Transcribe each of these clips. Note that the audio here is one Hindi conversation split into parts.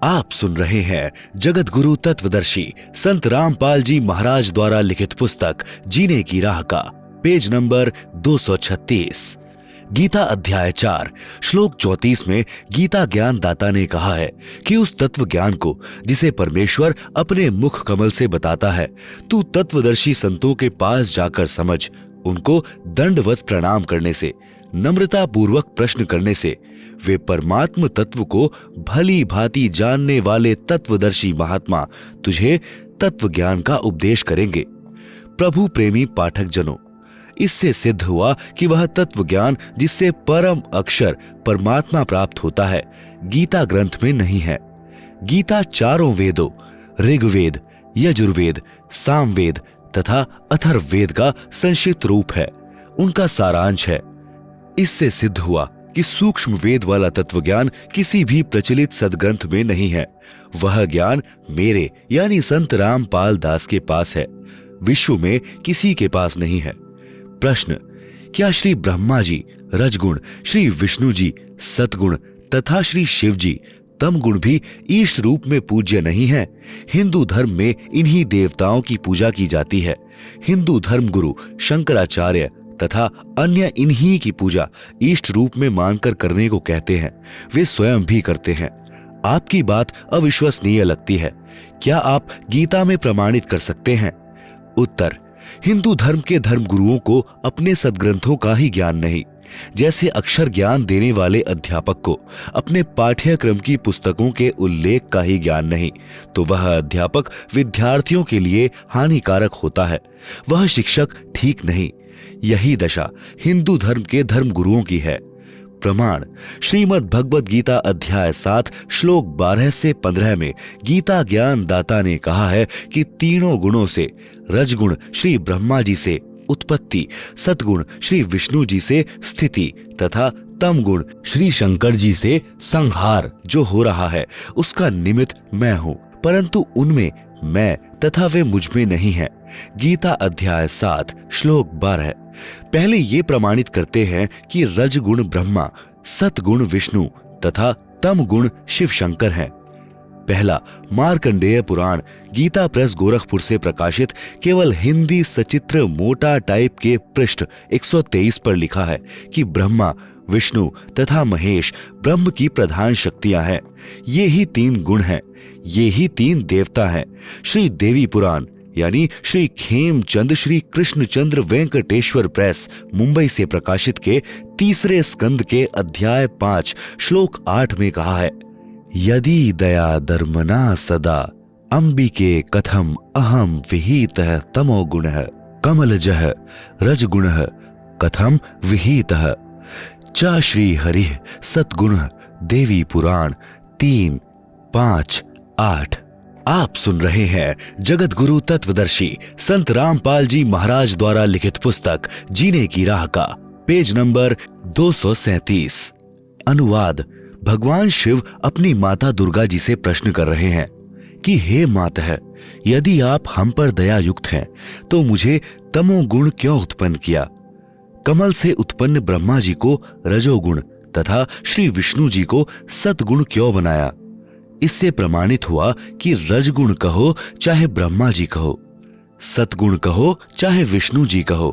आप सुन रहे हैं जगत गुरु तत्वदर्शी संत रामपाल जी महाराज द्वारा लिखित पुस्तक जीने की राह का पेज नंबर 236। गीता अध्याय 4 श्लोक 34 में गीता ज्ञान दाता ने कहा है कि उस तत्व ज्ञान को जिसे परमेश्वर अपने मुख कमल से बताता है, तू तत्वदर्शी संतों के पास जाकर समझ। उनको दंडवत प्रणाम करने से, नम्रता पूर्वक प्रश्न करने से वे परमात्म तत्व को भली भांति जानने वाले तत्वदर्शी महात्मा तुझे तत्व ज्ञान का उपदेश करेंगे। प्रभु प्रेमी पाठक जनों, इससे सिद्ध हुआ कि वह तत्व ज्ञान जिससे परम अक्षर परमात्मा प्राप्त होता है, गीता ग्रंथ में नहीं है। गीता चारों वेदों ऋग्वेद, यजुर्वेद, सामवेद तथा अथर्ववेद का संक्षिप्त रूप है, उनका सारांश है। इससे सिद्ध हुआ कि सूक्ष्म वेद वाला तत्व ज्ञान किसी भी प्रचलित सदग्रंथ में नहीं है। वह ज्ञान मेरे यानी संत रामपाल दास के पास है, विश्व में किसी के पास नहीं है। प्रश्न: क्या श्री ब्रह्मा जी रजगुण, श्री विष्णु जी सतगुण तथा श्री शिव जी तम गुण भी ईष्ट रूप में पूज्य नहीं है? हिंदू धर्म में इन्हीं देवताओं की पूजा की जाती है। हिंदू धर्म गुरु शंकराचार्य तथा अन्य इन्हीं की पूजा इष्ट रूप में मानकर करने को कहते हैं। वे स्वयं भी करते हैं। आपकी बात अविश्वसनीय लगती है। क्या आप गीता में प्रमाणित कर सकते हैं? उत्तर: हिंदू धर्म के धर्म गुरुओं को अपने सदग्रंथों का ही ज्ञान नहीं। जैसे अक्षर ज्ञान देने वाले अध्यापक को अपने पाठ्यक्रम की पुस्तकों के उल्लेख का ही ज्ञान नहीं, तो वह अध्यापक विद्यार्थियों के लिए हानिकारक होता है। वह शिक्षक ठीक नहीं। यही दशा हिंदू धर्म के धर्म गुरुओं की है। प्रमाण: श्रीमद् भगवद गीता अध्याय 7 श्लोक 12 से 15 में गीता ज्ञान दाता ने कहा है कि तीनों गुणों से रजगुण श्री ब्रह्मा जी से उत्पत्ति, सतगुण श्री विष्णु जी से स्थिति तथा तम गुण श्री शंकर जी से संहार जो हो रहा है, उसका निमित्त मैं हूँ, परंतु उनमें मैं तथा वे मुझ में नहीं है। गीता अध्याय 7 श्लोक 12। पहले ये प्रमाणित करते हैं कि रजगुण ब्रह्मा, सतगुण विष्णु तथा तम गुण शिव शंकर हैं। पहला मार्कंडेय पुराण गीता प्रेस गोरखपुर से प्रकाशित केवल हिंदी सचित्र मोटा टाइप के पृष्ठ 123 पर लिखा है कि ब्रह्मा, विष्णु तथा महेश ब्रह्म की प्रधान शक्तियां हैं। ये ही तीन गुण हैं, ये ही तीन देवता हैं। श्री देवी पुराण यानी श्री खेमचंद श्री कृष्णचंद्र वेंकटेश्वर प्रेस मुंबई से प्रकाशित के तीसरे स्कंद के अध्याय 5 श्लोक 8 में कहा है, यदि दया धर्मना सदा अंबिके कथम अहम विहितः तमो गुणः कमलजः रजगुणः कथम विहितः च श्री हरिः सतगुणः देवी पुराण 3, 5, 8। आप सुन रहे हैं जगत गुरु तत्वदर्शी संत रामपाल जी महाराज द्वारा लिखित पुस्तक जीने की राह का पेज नंबर 237। अनुवाद: भगवान शिव अपनी माता दुर्गा जी से प्रश्न कर रहे हैं कि हे मातः, यदि आप हम पर दया युक्त हैं तो मुझे तमोगुण क्यों उत्पन्न किया? कमल से उत्पन्न ब्रह्मा जी को रजोगुण तथा श्री विष्णु जी को सतगुण क्यों बनाया? इससे प्रमाणित हुआ कि रजगुण कहो चाहे ब्रह्मा जी कहो, सतगुण कहो चाहे विष्णु जी कहो,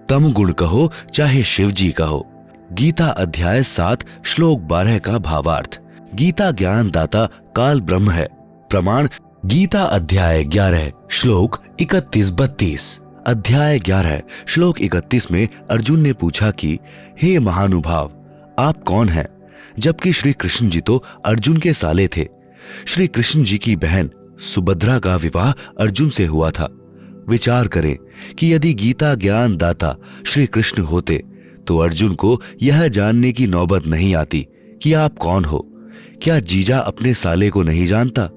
तम गुण कहो चाहे शिव जी कहो। गीता अध्याय 7 श्लोक 12 का भावार्थ: गीता ज्ञान दाता काल ब्रह्म है। प्रमाण: गीता अध्याय 11 श्लोक 31-32। अध्याय 11 श्लोक 31 में अर्जुन ने पूछा कि हे महानुभाव, आप कौन हैं? जबकि श्री कृष्ण जी तो अर्जुन के साले थे। श्री कृष्ण जी की बहन सुभद्रा का विवाह अर्जुन से हुआ था। विचार करें कि यदि गीता ज्ञान दाता श्री कृष्ण होते तो अर्जुन को यह जानने की नौबत नहीं आती कि आप कौन हो। क्या जीजा अपने साले को नहीं जानता?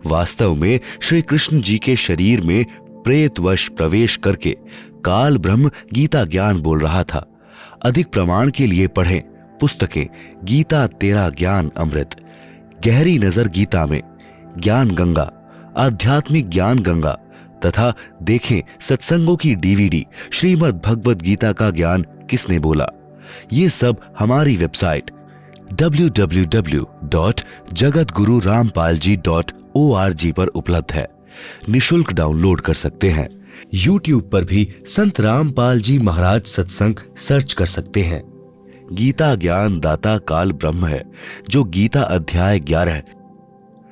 वास्तव में श्री कृष्ण जी के शरीर में प्रेतवश प्रवेश करके काल ब्रह्म गीता ज्ञान बोल रहा था। अधिक प्रमाण के लिए पढ़ें पुस्तकें गीता तेरा ज्ञान अमृत, गहरी नजर गीता में, ज्ञान गंगा, आध्यात्मिक ज्ञान गंगा तथा देखें सत्संगों की डीवीडी श्रीमद् भगवद गीता का ज्ञान किसने बोला। ये सब हमारी वेबसाइट www.jagatgururampalji.org पर उपलब्ध है। निशुल्क डाउनलोड कर सकते हैं। YouTube पर भी संत रामपाल जी महाराज सत्संग सर्च कर सकते हैं। गीता ज्ञान दाता काल ब्रह्म है, जो गीता अध्याय 11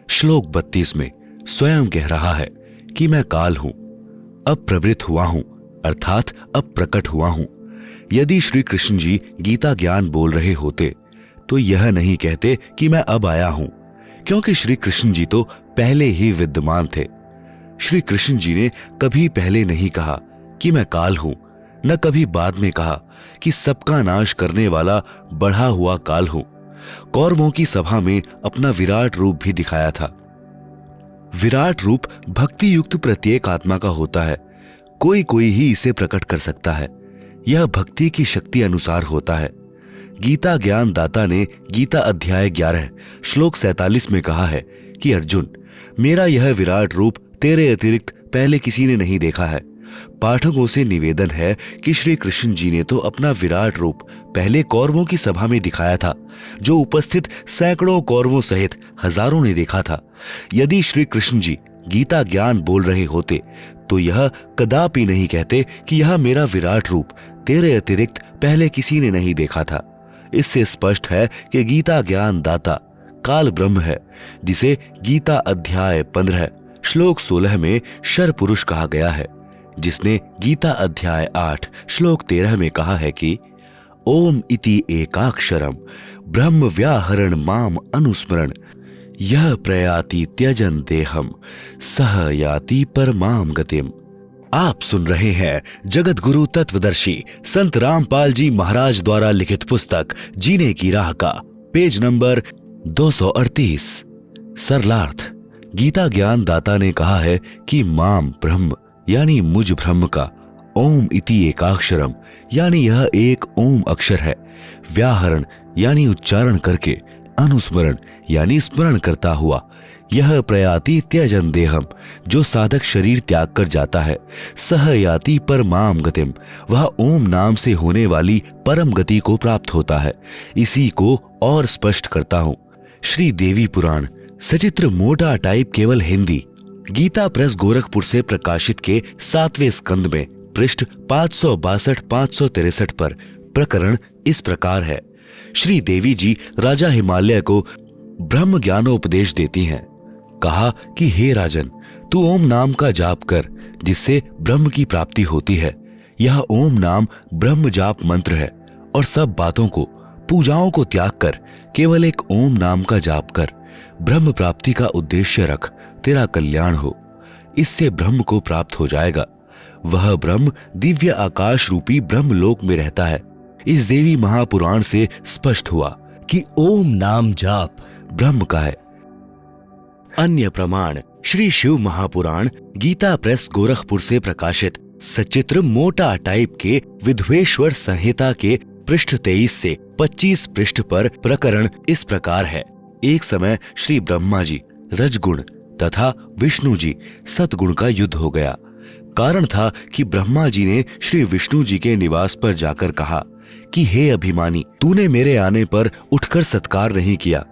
श्लोक 32 में स्वयं कह रहा है कि मैं काल हूं, अब प्रवृत्त हुआ हूं, अर्थात अब प्रकट हुआ हूं। यदि श्री कृष्ण जी गीता ज्ञान बोल रहे होते तो यह नहीं कहते कि मैं अब आया हूं, क्योंकि श्री कृष्ण जी तो पहले ही विद्यमान थे। श्री कृष्ण जी ने कभी पहले नहीं कहा कि मैं काल हूं, न कभी बाद में कहा कि सबका नाश करने वाला बढ़ा हुआ काल हूं। कौरवों की सभा में अपना विराट रूप भी दिखाया था। विराट रूप भक्ति युक्त प्रत्येक आत्मा का होता है, कोई कोई ही इसे प्रकट कर सकता है। यह भक्ति की शक्ति अनुसार होता है। गीता ज्ञान दाता ने गीता अध्याय 11 श्लोक 47 में कहा है कि अर्जुन, मेरा यह विराट रूप तेरे अतिरिक्त पहले किसी ने नहीं देखा है। पाठकों से निवेदन है कि श्री कृष्ण जी ने तो अपना विराट रूप पहले कौरवों की सभा में दिखाया था, जो उपस्थित सैकड़ों कौरवों सहित हजारों ने देखा था। यदि श्री कृष्ण जी गीता ज्ञान बोल रहे होते तो यह कदापि नहीं कहते कि यह मेरा विराट रूप तेरे अतिरिक्त पहले किसी ने नहीं देखा था। इससे स्पष्ट है कि गीता ज्ञान दाता काल ब्रह्म है, जिसे गीता अध्याय 15 श्लोक 16 में शर पुरुष कहा गया है, जिसने गीता अध्याय 8 श्लोक 13 में कहा है कि ओम इति एकाक्षरम ब्रह्म व्याहरण माम अनुस्मरण यह प्रयाति त्यजन देहम सह याति परमाम गतिम। आप सुन रहे हैं जगत गुरु तत्वदर्शी संत रामपाल जी महाराज द्वारा लिखित पुस्तक जीने की राह का पेज नंबर 238। सरलार्थ। गीता ज्ञान दाता ने कहा है कि माम ब्रह्म यानी मुझ ब्रह्म का, ओम इति एकाक्षरम यानी यह एक ओम अक्षर है, व्याहरण यानी उच्चारण करके, अनुस्मरण यानी स्मरण करता हुआ, यह प्रयाति त्यजन देहम जो साधक शरीर त्याग कर जाता है, सह याति परमाम गतिम वह ओम नाम से होने वाली परम गति को प्राप्त होता है। इसी को और स्पष्ट करता हूं। श्री देवी पुराण सचित्र मोटा टाइप केवल हिंदी, गीता प्रेस गोरखपुर से प्रकाशित के 7वें स्कंद में पृष्ठ 562-563 पर प्रकरण इस प्रकार है। श्री देवी जी राजा हिमालय को ब्रह्म ज्ञानोपदेश देती हैं। कहा कि हे राजन, तू ओम नाम का जाप कर, जिससे ब्रह्म की प्राप्ति होती है। यह ओम नाम ब्रह्म जाप मंत्र है और सब बातों को, पूजाओं को त्याग कर केवल एक ओम नाम का जाप कर। ब्रह्म प्राप्ति का उद्देश्य रख, तेरा कल्याण हो। इससे ब्रह्म को प्राप्त हो जाएगा। वह ब्रह्म दिव्य आकाश रूपी ब्रह्म लोक में रहता है। इस देवी महापुराण से स्पष्ट हुआ कि ओम नाम जाप ब्रह्म का है। अन्य प्रमाण श्री शिव महापुराण गीता प्रेस गोरखपुर से प्रकाशित सचित्र मोटा टाइप के विधवेश्वर संहिता के पृष्ठ 23 से 25 पृष्ठ पर प्रकरण इस प्रकार है। एक समय श्री ब्रह्मा जी रजगुण तथा विष्णु जी सतगुण का युद्ध हो गया। कारण था कि ब्रह्मा जी ने श्री विष्णु जी के निवास पर जाकर कहा कि हे अभिमानी, तूने मेरे आने पर उठकर सत्कार नहीं किया।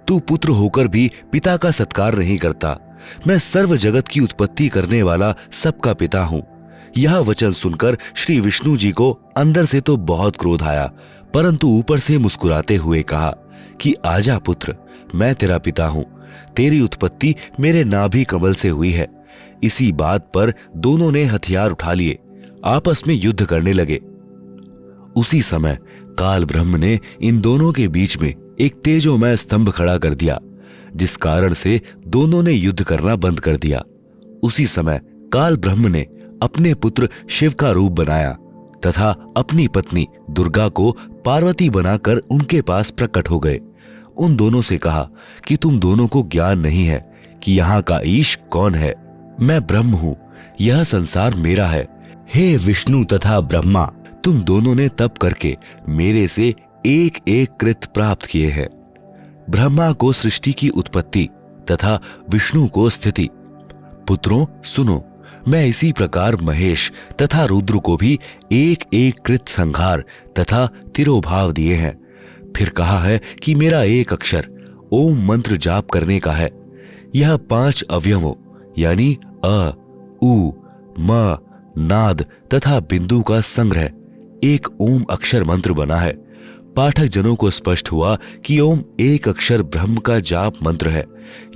तू पुत्र होकर भी पिता का सत्कार नहीं करता। मैं सर्व जगत की उत्पत्ति करने वाला सबका पिता हूँ। यह वचन सुनकर श्री विष्णु जी को अंदर से तो बहुत क्रोध आया, परंतु ऊपर से मुस्कुराते हुए कहा कि आजा पुत्र, मैं तेरा पिता हूँ। तेरी उत्पत्ति मेरे नाभि कमल से हुई है। इसी बात पर दोनों ने हथियार उठा लिए, आपस में युद्ध करने लगे। उसी समय काल ब्रह्म ने इन दोनों के बीच में एक तेजोमय स्तंभ खड़ा कर दिया, जिस कारण से दोनों ने युद्ध करना बंद कर दिया। उसी समय काल ब्रह्म ने अपने पुत्र शिव का रूप बनाया तथा अपनी पत्नी दुर्गा को पार्वती बनाकर उनके पास प्रकट हो गए। उन दोनों से कहा कि तुम दोनों को ज्ञान नहीं है कि यहाँ का ईश कौन है। मैं ब्रह्म हूँ, यह संसार मेरा है। हे विष्णु तथा ब्रह्मा, तुम दोनों ने तप करके मेरे से एक एक कृत प्राप्त किए हैं। ब्रह्मा को सृष्टि की उत्पत्ति तथा विष्णु को स्थिति। पुत्रों सुनो, मैं इसी प्रकार महेश तथा रुद्र को भी एक एक कृत संहार तथा तिरोभाव दिए हैं। फिर कहा है कि मेरा एक अक्षर ओम मंत्र जाप करने का है। यह 5 अवयवों यानी अ, उ, म, नाद तथा बिंदु का संग्रह एक ओम अक्षर मंत्र बना है। पाठक जनों को स्पष्ट हुआ कि ओम एक अक्षर ब्रह्म का जाप मंत्र है।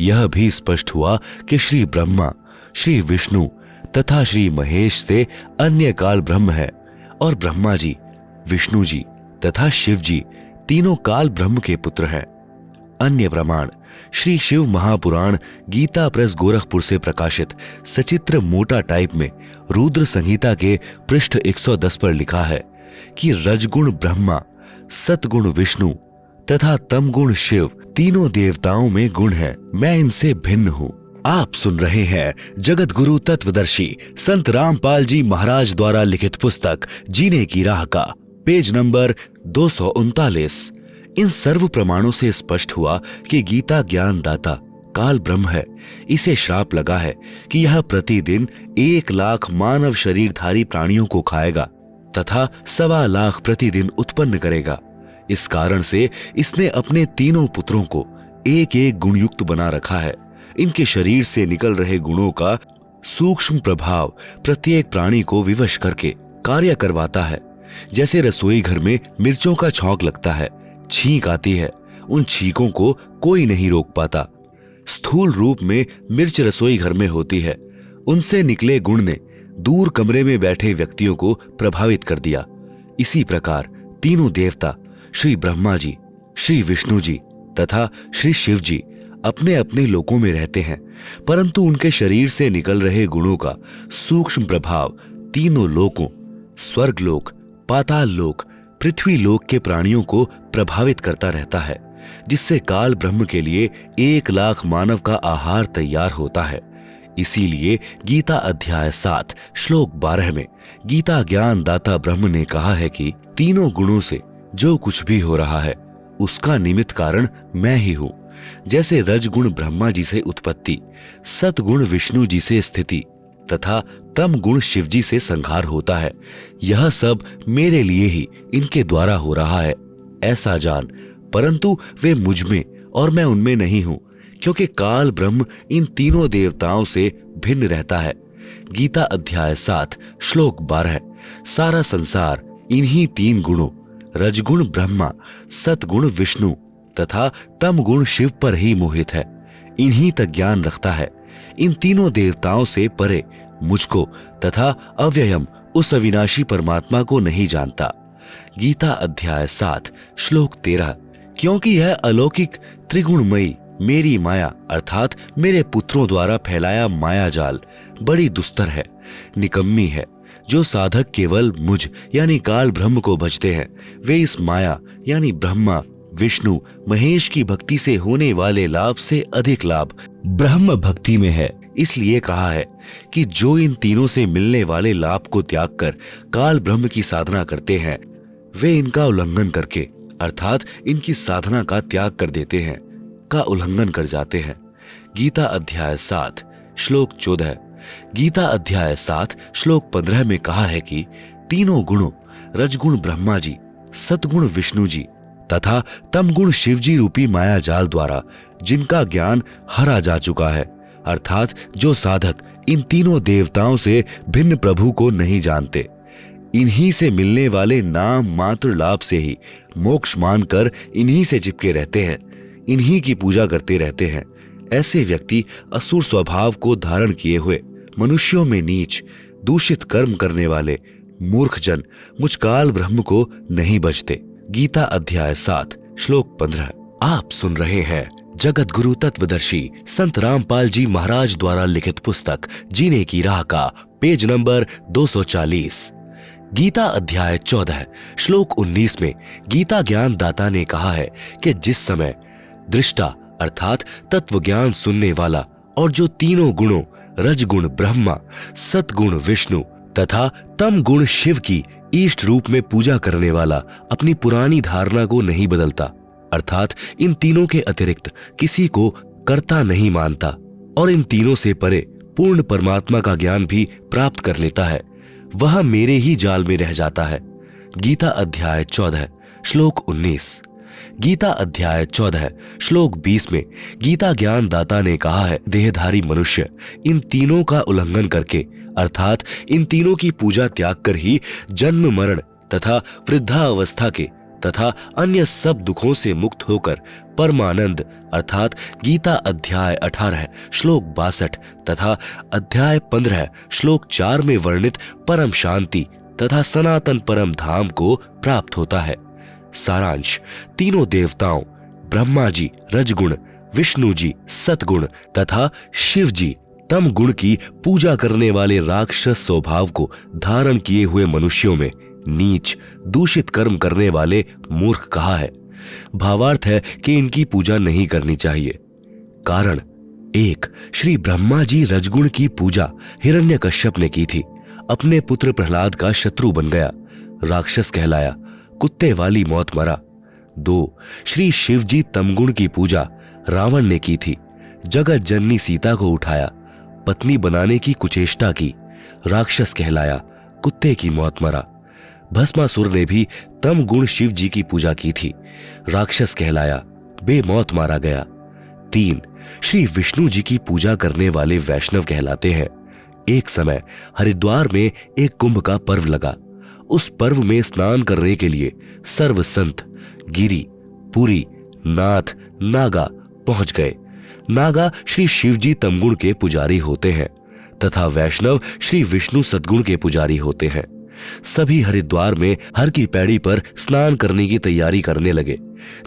यह भी स्पष्ट हुआ कि श्री ब्रह्मा, श्री विष्णु तथा श्री महेश से अन्य काल ब्रह्म है और ब्रह्मा जी, विष्णु जी तथा शिव जी तीनों काल ब्रह्म के पुत्र हैं। अन्य प्रमाण श्री शिव महापुराण गीता प्रेस गोरखपुर से प्रकाशित सचित्र मोटा टाइप में रुद्र संहिता के पृष्ठ 110 पर लिखा है कि रजगुण ब्रह्मा, सतगुण विष्णु तथा तमगुण शिव तीनों देवताओं में गुण है। मैं इनसे भिन्न हूँ। आप सुन रहे हैं जगत गुरु तत्वदर्शी संत रामपाल जी महाराज द्वारा लिखित पुस्तक जीने की राह का पेज नंबर 239। इन सर्व प्रमाणों से स्पष्ट हुआ कि गीता ज्ञान दाता काल ब्रह्म है। इसे श्राप लगा है कि यह प्रतिदिन 1 लाख मानव शरीरधारी प्राणियों को खाएगा तथा 1.25 लाख प्रतिदिन उत्पन्न करेगा। इस कारण से इसने अपने तीनों पुत्रों को एक एक गुणयुक्त बना रखा है। इनके शरीर से निकल रहे गुणों का सूक्ष्म प्रभाव प्रत्येक प्राणी को विवश करके कार्य करवाता है। जैसे रसोई घर में मिर्चों का छौंक लगता है, छींक आती है, उन छींकों को कोई नहीं रोक पाता। स्थूल रूप में मिर्च रसोई घर में होती है। उनसे निकले गुण ने दूर कमरे में बैठे व्यक्तियों को प्रभावित कर दिया। इसी प्रकार तीनों देवता श्री ब्रह्मा जी, श्री विष्णु जी तथा श्री शिव जी अपने अपने लोकों में रहते हैं, परंतु उनके शरीर से निकल रहे गुणों का सूक्ष्म प्रभाव तीनों लोकों स्वर्ग लोक, पाताल लोक, पृथ्वी लोक के प्राणियों को प्रभावित करता रहता है, जिससे काल ब्रह्म के लिए 1 लाख मानव का आहार तैयार होता है। इसीलिए गीता अध्याय 7 श्लोक 12 में गीता ज्ञान दाता ब्रह्म ने कहा है कि तीनों गुणों से जो कुछ भी हो रहा है उसका निमित्त कारण मैं ही हूं। जैसे रजगुण ब्रह्मा जी से उत्पत्ति, सतगुण विष्णु जी से स्थिति तथा तम गुण शिव जी से संहार होता है, यह सब मेरे लिए ही इनके द्वारा हो रहा है ऐसा जान। परंतु वे मुझ में और मैं उनमें नहीं हूं, क्योंकि काल ब्रह्म इन तीनों देवताओं से भिन्न रहता है। गीता अध्याय 7 श्लोक 12। सारा संसार इन्हीं 3 गुणों रजगुण ब्रह्मा, सतगुण विष्णु तथा तम गुण शिव पर ही मोहित है, इन्हीं तक ज्ञान रखता है। इन तीनों देवताओं से परे मुझको तथा अव्ययम उस अविनाशी परमात्मा को नहीं जानता। गीता अध्याय 7 श्लोक 13। क्योंकि यह अलौकिक त्रिगुणमयी मेरी माया अर्थात मेरे पुत्रों द्वारा फैलाया माया जाल बड़ी दुस्तर है, निकम्मी है। जो साधक केवल मुझ यानी काल ब्रह्म को भजते हैं, वे इस माया यानी ब्रह्मा, विष्णु, महेश की भक्ति से होने वाले लाभ से अधिक लाभ ब्रह्म भक्ति में है। इसलिए कहा है कि जो इन तीनों से मिलने वाले लाभ को त्याग कर काल ब्रह्म की साधना करते हैं, वे इनका उल्लंघन करके अर्थात इनकी साधना का त्याग कर देते हैं, का उल्लंघन कर जाते हैं। गीता अध्याय 7 श्लोक 14। गीता अध्याय 7 श्लोक 15 में कहा है कि तीनों गुणों रजगुण ब्रह्मा जी, सतगुण विष्णु जी तथा तमगुण शिव जी रूपी माया जाल द्वारा जिनका ज्ञान हरा जा चुका है, अर्थात जो साधक इन तीनों देवताओं से भिन्न प्रभु को नहीं जानते, इन्हीं से मिलने वाले नाम मात्र लाभ से ही मोक्ष मानकर इन्हीं से चिपके रहते हैं, इन्हीं की पूजा करते रहते हैं, ऐसे व्यक्ति असुर स्वभाव को धारण किए हुए मनुष्यों में नीच दूषित कर्म करने वाले मूर्ख जन मुझ काल ब्रह्म को नहीं बचते। गीता अध्याय 7 श्लोक 15। आप सुन रहे हैं जगत गुरु तत्वदर्शी संत रामपाल जी महाराज द्वारा लिखित पुस्तक जीने की राह का पेज नंबर 240। गीता अध्याय 14 श्लोक 19 में गीता ज्ञान दाता ने कहा है कि जिस समय दृष्टा अर्थात तत्व ज्ञान सुनने वाला और जो तीनों गुणों रजगुण ब्रह्मा, सतगुण विष्णु तथा तम गुण शिव की इष्ट रूप में पूजा करने वाला अपनी पुरानी धारणा को नहीं बदलता, अर्थात इन तीनों के अतिरिक्त किसी को कर्ता नहीं मानता और इन तीनों से परे पूर्ण परमात्मा का ज्ञान भी प्राप्त कर लेता है, वह मेरे ही जाल में रह जाता है। गीता अध्याय 14 श्लोक 19। गीता अध्याय 14 श्लोक 20 में गीता ज्ञान दाता ने कहा है, देहधारी मनुष्य इन तीनों का उल्लंघन करके अर्थात इन तीनों की पूजा त्याग कर ही जन्म मरण तथा वृद्धावस्था के तथा अन्य सब दुखों से मुक्त होकर परमानंद अर्थात गीता अध्याय 18 श्लोक 62 तथा अध्याय 15 श्लोक 4 में वर्णित परम शांति तथा सनातन परम धाम को प्राप्त होता है। सारांश, तीनों देवताओं ब्रह्मा जी रजगुण, विष्णु जी सतगुण तथा शिव जी तम गुण की पूजा करने वाले राक्षस स्वभाव को धारण किए हुए मनुष्यों में नीच दूषित कर्म करने वाले मूर्ख कहा है। भावार्थ है कि इनकी पूजा नहीं करनी चाहिए। कारण, 1. श्री ब्रह्मा जी रजगुण की पूजा हिरण्यकश्यप ने की थी। अपने पुत्र प्रहलाद का शत्रु बन गया, राक्षस कहलाया, कुत्ते वाली मौत मरा। 2. श्री शिव जी तमगुण की पूजा रावण ने की थी। जगत जननी सीता को उठाया, पत्नी बनाने की कुचेष्टा की, राक्षस कहलाया, कुत्ते की मौत मरा। भस्मासुर ने भी तम गुण शिव जी की पूजा की थी, राक्षस कहलाया, बेमौत मारा गया। 3. श्री विष्णु जी की पूजा करने वाले वैष्णव कहलाते हैं। एक समय हरिद्वार में एक कुंभ का पर्व लगा। उस पर्व में स्नान करने के लिए सर्व संत गिरी, पुरी, नाथ, नागा पहुंच गए। नागा श्री शिव जी तमगुण के पुजारी होते हैं तथा वैष्णव श्री विष्णु सद्गुण के पुजारी होते हैं। सभी हरिद्वार में हर की पैड़ी पर स्नान करने की तैयारी करने लगे,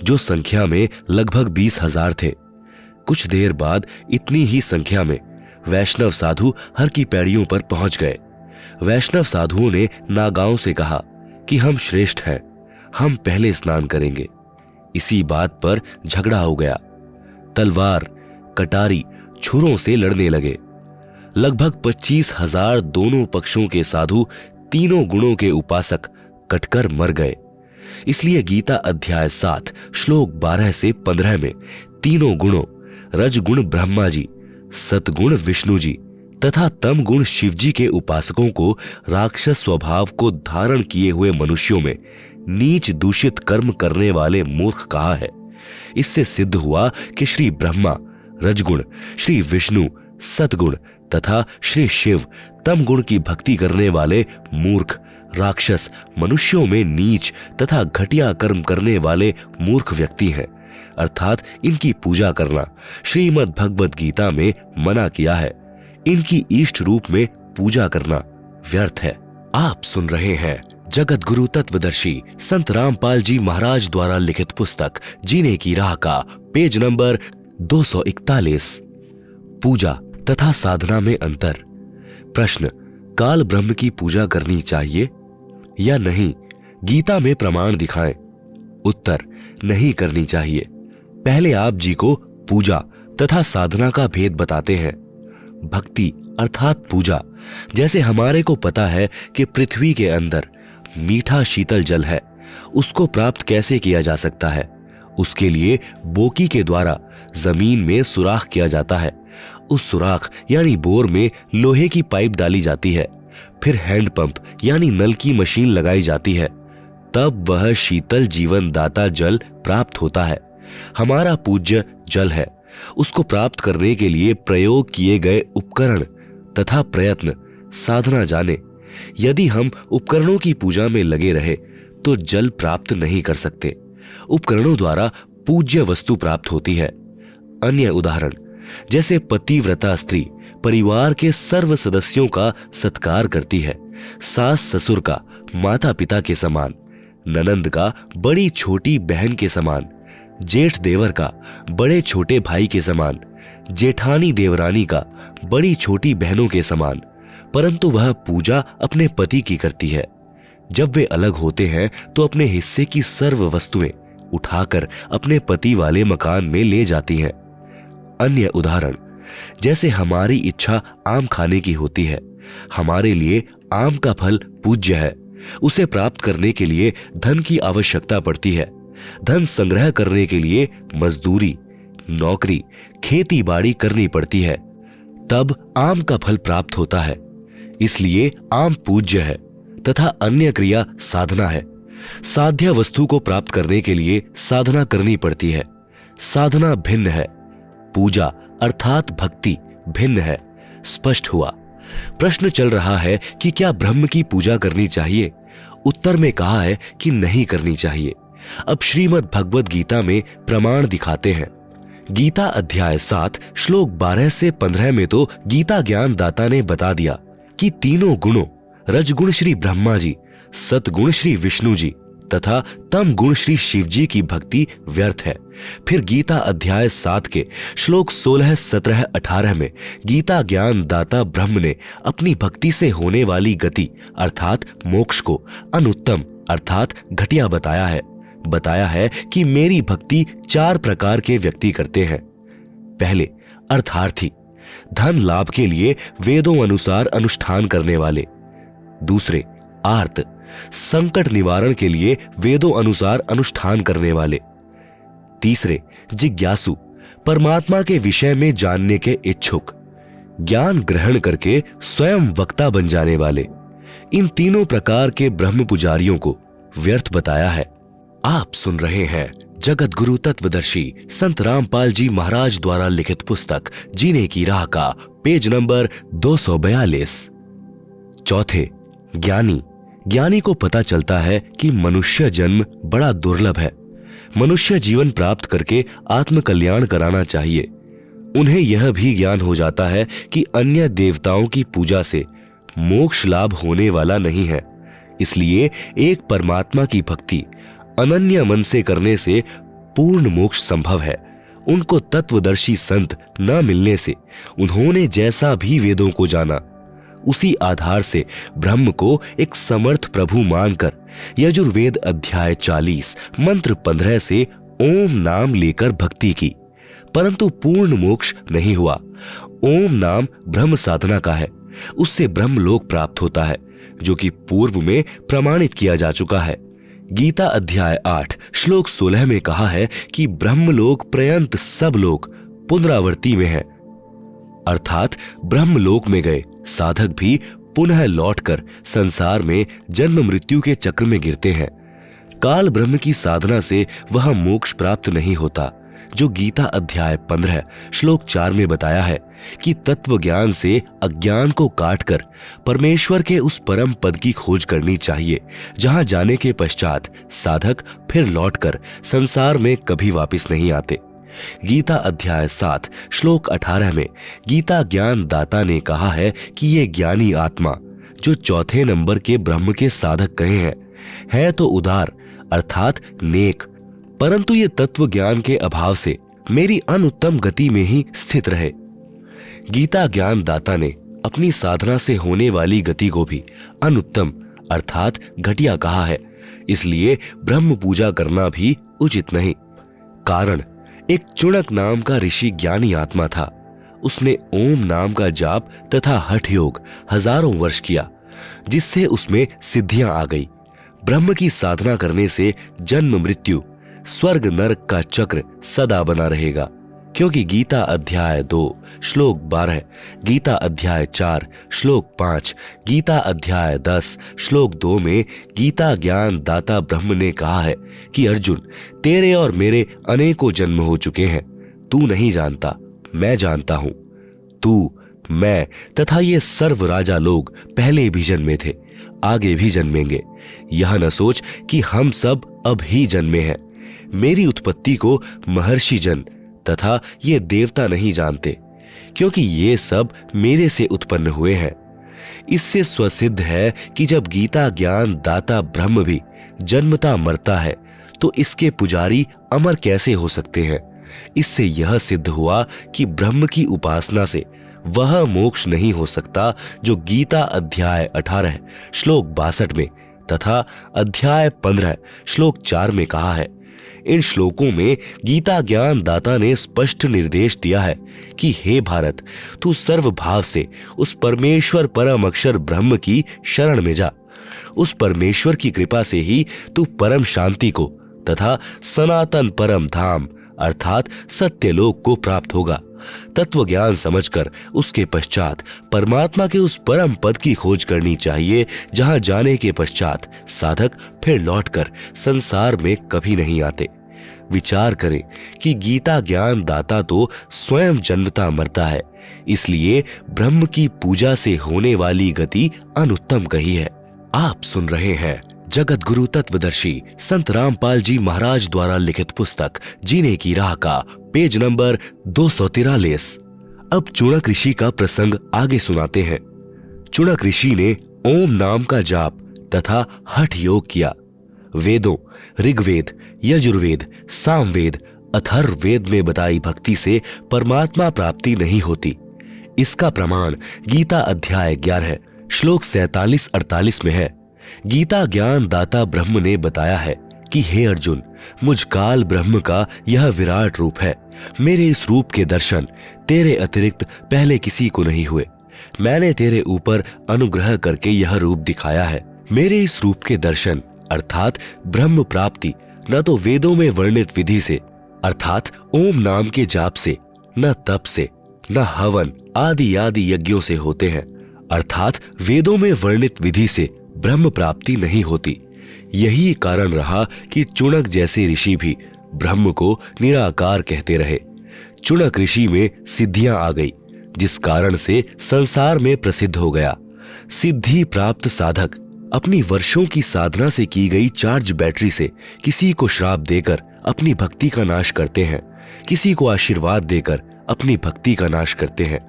जो संख्या में लगभग 20,000 थे। कुछ देर बाद इतनी ही संख्या में वैष्णव साधु हर की पैड़ियों पर पहुंच गए। वैष्णव साधुओं ने नागाओं से कहा कि हम श्रेष्ठ हैं, हम पहले स्नान करेंगे। इसी बात पर झगड़ा हो गया। तलवार, कटारी, छुरों से लड़ने लगे। लगभग 25,000 दोनों पक्षों के साधु तीनों गुणों के उपासक कटकर मर गए। इसलिए गीता अध्याय 7 श्लोक 12 से 15 में तीनों गुणों रजगुण ब्रह्मा जी, सतगुण विष्णु जी तथा तम गुण शिव जी के उपासकों को राक्षस स्वभाव को धारण किए हुए मनुष्यों में नीच दूषित कर्म करने वाले मूर्ख कहा है। इससे सिद्ध हुआ कि श्री ब्रह्मा रजगुण, श्री विष्णु सतगुण तथा श्री शिव तम गुण की भक्ति करने वाले मूर्ख राक्षस मनुष्यों में नीच तथा घटिया कर्म करने वाले मूर्ख व्यक्ति हैं, अर्थात इनकी पूजा करना श्रीमद् भगवद गीता में मना किया है। इनकी इष्ट रूप में पूजा करना व्यर्थ है। आप सुन रहे हैं जगत गुरु तत्वदर्शी संत रामपाल जी महाराज द्वारा लिखित पुस्तक जीने की राह का पेज नंबर 241। पूजा तथा साधना में अंतर। प्रश्न, काल ब्रह्म की पूजा करनी चाहिए या नहीं? गीता में प्रमाण दिखाएं। उत्तर, नहीं करनी चाहिए। पहले आप जी को पूजा तथा साधना का भेद बताते हैं। भक्ति अर्थात पूजा, जैसे हमारे को पता है कि पृथ्वी के अंदर मीठा शीतल जल है, उसको प्राप्त कैसे किया जा सकता है? उसके लिए बोकी के द्वारा जमीन में सुराख किया जाता है। उस सुराख यानी बोर में लोहे की पाइप डाली जाती है, फिर हैंडपंप यानी नल की मशीन लगाई जाती है, तब वह शीतल जीवन दाता जल प्राप्त होता है। हमारा पूज्य जल है। उसको प्राप्त करने के लिए प्रयोग किए गए उपकरण तथा प्रयत्न साधना जाने। यदि हम उपकरणों की पूजा में लगे रहे तो जल प्राप्त नहीं कर सकते। उपकरणों द्वारा पूज्य वस्तु प्राप्त होती है। अन्य उदाहरण, जैसे पतिव्रता स्त्री परिवार के सर्व सदस्यों का सत्कार करती है, सास ससुर का माता पिता के समान, ननंद का बड़ी छोटी बहन के समान, जेठ देवर का बड़े छोटे भाई के समान, जेठानी देवरानी का बड़ी छोटी बहनों के समान, परंतु वह पूजा अपने पति की करती है। जब वे अलग होते हैं तो अपने हिस्से की सर्व वस्तुएं उठाकर अपने पति वाले मकान में ले जाती हैं। अन्य उदाहरण, जैसे हमारी इच्छा आम खाने की होती है, हमारे लिए आम का फल पूज्य है। उसे प्राप्त करने के लिए धन की आवश्यकता पड़ती है। धन संग्रह करने के लिए मजदूरी, नौकरी, खेती बाड़ी करनी पड़ती है, तब आम का फल प्राप्त होता है। इसलिए आम पूज्य है तथा अन्य क्रिया साधना है। साध्य वस्तु को प्राप्त करने के लिए साधना करनी पड़ती है। साधना भिन्न है, पूजा अर्थात भक्ति भिन्न है। स्पष्ट हुआ। प्रश्न चल रहा है कि क्या ब्रह्म की पूजा करनी चाहिए? उत्तर में कहा है कि नहीं करनी चाहिए। अब श्रीमद् भगवद गीता में प्रमाण दिखाते हैं। गीता अध्याय 7 श्लोक 12 से 15 में तो गीता ज्ञान दाता ने बता दिया कि तीनों गुणों रजगुण श्री ब्रह्मा जी, सतगुण श्री विष्णु जी तथा तम गुण श्री शिव जी की भक्ति व्यर्थ है। फिर गीता अध्याय 7 के श्लोक 16, 17, 18 में गीता ज्ञान दाता ब्रह्म ने अपनी भक्ति से होने वाली गति अर्थात मोक्ष को अनुत्तम अर्थात घटिया बताया है कि मेरी भक्ति 4 प्रकार के व्यक्ति करते हैं। पहले अर्थार्थी, धन लाभ के लिए वेदों अनुसार अनुष्ठान करने वाले। दूसरे आर्त, संकट निवारण के लिए वेदों अनुसार अनुष्ठान करने वाले। तीसरे जिज्ञासु, परमात्मा के विषय में जानने के इच्छुक, ज्ञान ग्रहण करके स्वयं वक्ता बन जाने वाले। इन तीनों प्रकार के ब्रह्म पुजारियों को व्यर्थ बताया है। आप सुन रहे हैं जगत गुरु तत्वदर्शी संत रामपाल जी महाराज द्वारा लिखित पुस्तक जीने की राह का पेज नंबर 242। चौथे ज्ञानी को पता चलता है कि मनुष्य जन्म बड़ा दुर्लभ है। मनुष्य जीवन प्राप्त करके आत्म कल्याण कराना चाहिए। उन्हें यह भी ज्ञान हो जाता है कि अन्य देवताओं की पूजा से मोक्ष लाभ होने वाला नहीं है। इसलिए एक परमात्मा की भक्ति अनन्य मन से करने से पूर्ण मोक्ष संभव है। उनको तत्वदर्शी संत न मिलने से उन्होंने जैसा भी वेदों को जाना, उसी आधार से ब्रह्म को एक समर्थ प्रभु मानकर यजुर्वेद अध्याय 40 मंत्र 15 से ओम नाम लेकर भक्ति की, परंतु पूर्ण मोक्ष नहीं हुआ। ओम नाम ब्रह्म साधना का है, उससे ब्रह्म लोक प्राप्त होता है, जो कि पूर्व में प्रमाणित किया जा चुका है। गीता अध्याय 8 श्लोक 16 में कहा है कि ब्रह्मलोक पर्यंत सब लोग पुनरावृत्ति में है, अर्थात ब्रह्मलोक में गए साधक भी पुनः लौटकर संसार में जन्म मृत्यु के चक्र में गिरते हैं। काल ब्रह्म की साधना से वह मोक्ष प्राप्त नहीं होता, जो गीता अध्याय 15 श्लोक 4 में बताया है कि तत्व ज्ञान से अज्ञान को काटकर परमेश्वर के उस परम पद की खोज करनी चाहिए, जहां जाने के पश्चात साधक फिर लौटकर संसार में कभी वापस नहीं आते। गीता अध्याय 7 श्लोक 18 में गीता ज्ञान दाता ने कहा है कि ये ज्ञानी आत्मा जो चौथे नंबर के ब्रह्म के साधक कहे हैं, है तो उदार अर्थात नेक, परंतु ये तत्व ज्ञान के अभाव से मेरी अनुत्तम गति में ही स्थित रहे। गीता ज्ञान दाता ने अपनी साधना से होने वाली गति को भी अनुत्तम अर्थात घटिया कहा है। इसलिए ब्रह्म पूजा करना भी उचित नहीं। कारण, एक चुणक नाम का ऋषि ज्ञानी आत्मा था। उसने ओम नाम का जाप तथा हठ योग हजारों वर्ष किया, जिससे उसमें सिद्धियां आ गई। ब्रह्म की साधना करने से जन्म मृत्यु स्वर्ग नरक का चक्र सदा बना रहेगा, क्योंकि गीता अध्याय 2 श्लोक 12, गीता अध्याय 4 श्लोक 5, गीता अध्याय 10 श्लोक 2 में गीता ज्ञान दाता ब्रह्म ने कहा है कि अर्जुन, तेरे और मेरे अनेकों जन्म हो चुके हैं, तू नहीं जानता, मैं जानता हूं। तू, मैं तथा ये सर्व राजा लोग पहले भी जन्मे थे, आगे भी जन्मेंगे। यह न सोच कि हम सब अब ही जन्मे हैं। मेरी उत्पत्ति को महर्षि जन तथा ये देवता नहीं जानते, क्योंकि ये सब मेरे से उत्पन्न हुए हैं। इससे स्वसिद्ध है कि जब गीता ज्ञान दाता ब्रह्म भी जन्मता मरता है, तो इसके पुजारी अमर कैसे हो सकते हैं। इससे यह सिद्ध हुआ कि ब्रह्म की उपासना से वह मोक्ष नहीं हो सकता, जो गीता अध्याय 18 श्लोक 62 में तथा अध्याय 15 श्लोक 4 में कहा है। इन श्लोकों में गीता ज्ञान दाता ने स्पष्ट निर्देश दिया है कि हे भारत, तू सर्वभाव से उस परमेश्वर परम अक्षर ब्रह्म की शरण में जा। उस परमेश्वर की कृपा से ही तू परम शांति को तथा सनातन परम धाम अर्थात सत्यलोक को प्राप्त होगा। तत्व ज्ञान समझकर उसके पश्चात परमात्मा के उस परम पद की खोज करनी चाहिए, जहां जाने के पश्चात साधक फिर लौटकर संसार में कभी नहीं आते। विचार करें कि गीता ज्ञान दाता तो स्वयं जन्मता मरता है, इसलिए ब्रह्म की पूजा से होने वाली गति अनुत्तम कही है। आप सुन रहे हैं जगत गुरु तत्वदर्शी संत रामपाल जी महाराज द्वारा लिखित पुस्तक जीने की राह का पेज नंबर 243। अब चुणक ऋषि का प्रसंग आगे सुनाते हैं। चुणक ऋषि ने ओम नाम का जाप तथा हठ योग किया। वेदों ऋग्वेद, यजुर्वेद, सामवेद, अथर्ववेद में बताई भक्ति से परमात्मा प्राप्ति नहीं होती। इसका प्रमाण गीता अध्याय 11 श्लोक 47-48 में है। गीता ज्ञान दाता ब्रह्म ने बताया है कि हे अर्जुन, मुझ काल ब्रह्म का यह विराट रूप है। मेरे इस रूप के दर्शन तेरे अतिरिक्त पहले किसी को नहीं हुए। मैंने तेरे ऊपर अनुग्रह करके यह रूप दिखाया है। मेरे इस रूप के दर्शन अर्थात ब्रह्म प्राप्ति न तो वेदों में वर्णित विधि से अर्थात ओम नाम के जाप से, न तप से, न हवन आदि आदि यज्ञों से होते हैं, अर्थात वेदों में वर्णित विधि से ब्रह्म प्राप्ति नहीं होती। यही कारण रहा कि चुणक जैसे ऋषि भी ब्रह्म को निराकार कहते रहे। चुणक ऋषि में सिद्धियां आ गई, जिस कारण से संसार में प्रसिद्ध हो गया। सिद्धि प्राप्त साधक अपनी वर्षों की साधना से की गई चार्ज बैटरी से किसी को श्राप देकर अपनी भक्ति का नाश करते हैं, किसी को आशीर्वाद देकर अपनी भक्ति का नाश करते हैं,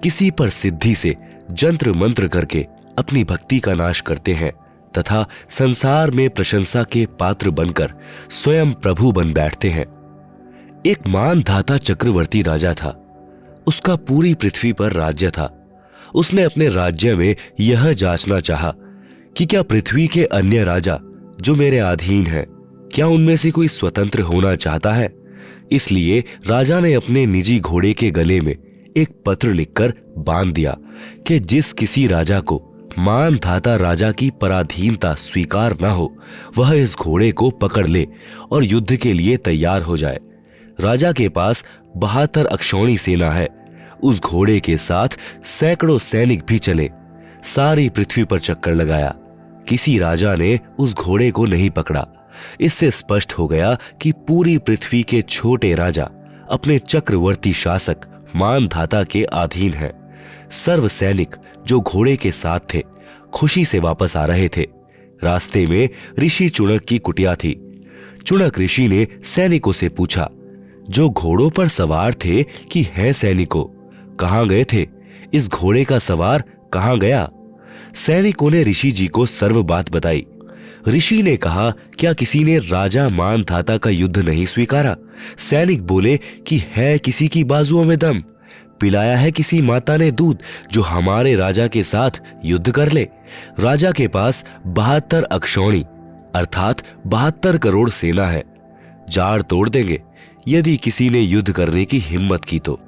किसी पर सिद्धि से जंत्र मंत्र करके अपनी भक्ति का नाश करते हैं तथा संसार में प्रशंसा के पात्र बनकर स्वयं प्रभु बन बैठते हैं। एक मानधाता चक्रवर्ती राजा था। उसका पूरी पृथ्वी पर राज्य था। उसने अपने राज्य में यह जांचना चाहा कि क्या पृथ्वी के अन्य राजा जो मेरे अधीन हैं, क्या उनमें से कोई स्वतंत्र होना चाहता है। इसलिए राजा ने अपने निजी घोड़े के गले में एक पत्र लिखकर बांध दिया कि जिस किसी राजा को मानधाता राजा की पराधीनता स्वीकार न हो, वह इस घोड़े को पकड़ ले और युद्ध के लिए तैयार हो जाए। राजा के पास 72 अक्षौणी सेना है। उस घोड़े के साथ सैकड़ों सैनिक भी चले। सारी पृथ्वी पर चक्कर लगाया, किसी राजा ने उस घोड़े को नहीं पकड़ा। इससे स्पष्ट हो गया कि पूरी पृथ्वी के छोटे राजा अपने चक्रवर्ती शासक मानधाता के अधीन हैं। सर्व सैनिक जो घोड़े के साथ थे खुशी से वापस आ रहे थे। रास्ते में ऋषि चुणक की कुटिया थी। चुणक ऋषि ने सैनिकों से पूछा, जो घोड़ों पर सवार थे कि हैं सैनिकों, कहां गए थे? इस घोड़े का सवार कहां गया? सैनिकों ने ऋषि जी को सर्व बात बताई। ऋषि ने कहा, क्या किसी ने राजा मानधाता का युद्ध नहीं स्वीकारा? सैनिक बोले कि है किसी की बाजुओं में दम, पिलाया है किसी माता ने दूध जो हमारे राजा के साथ युद्ध कर ले। राजा के पास 72 अक्षौणी अर्थात 72 करोड़ सेना है। जाड़ तोड़ देंगे यदि किसी ने युद्ध करने की हिम्मत की तो।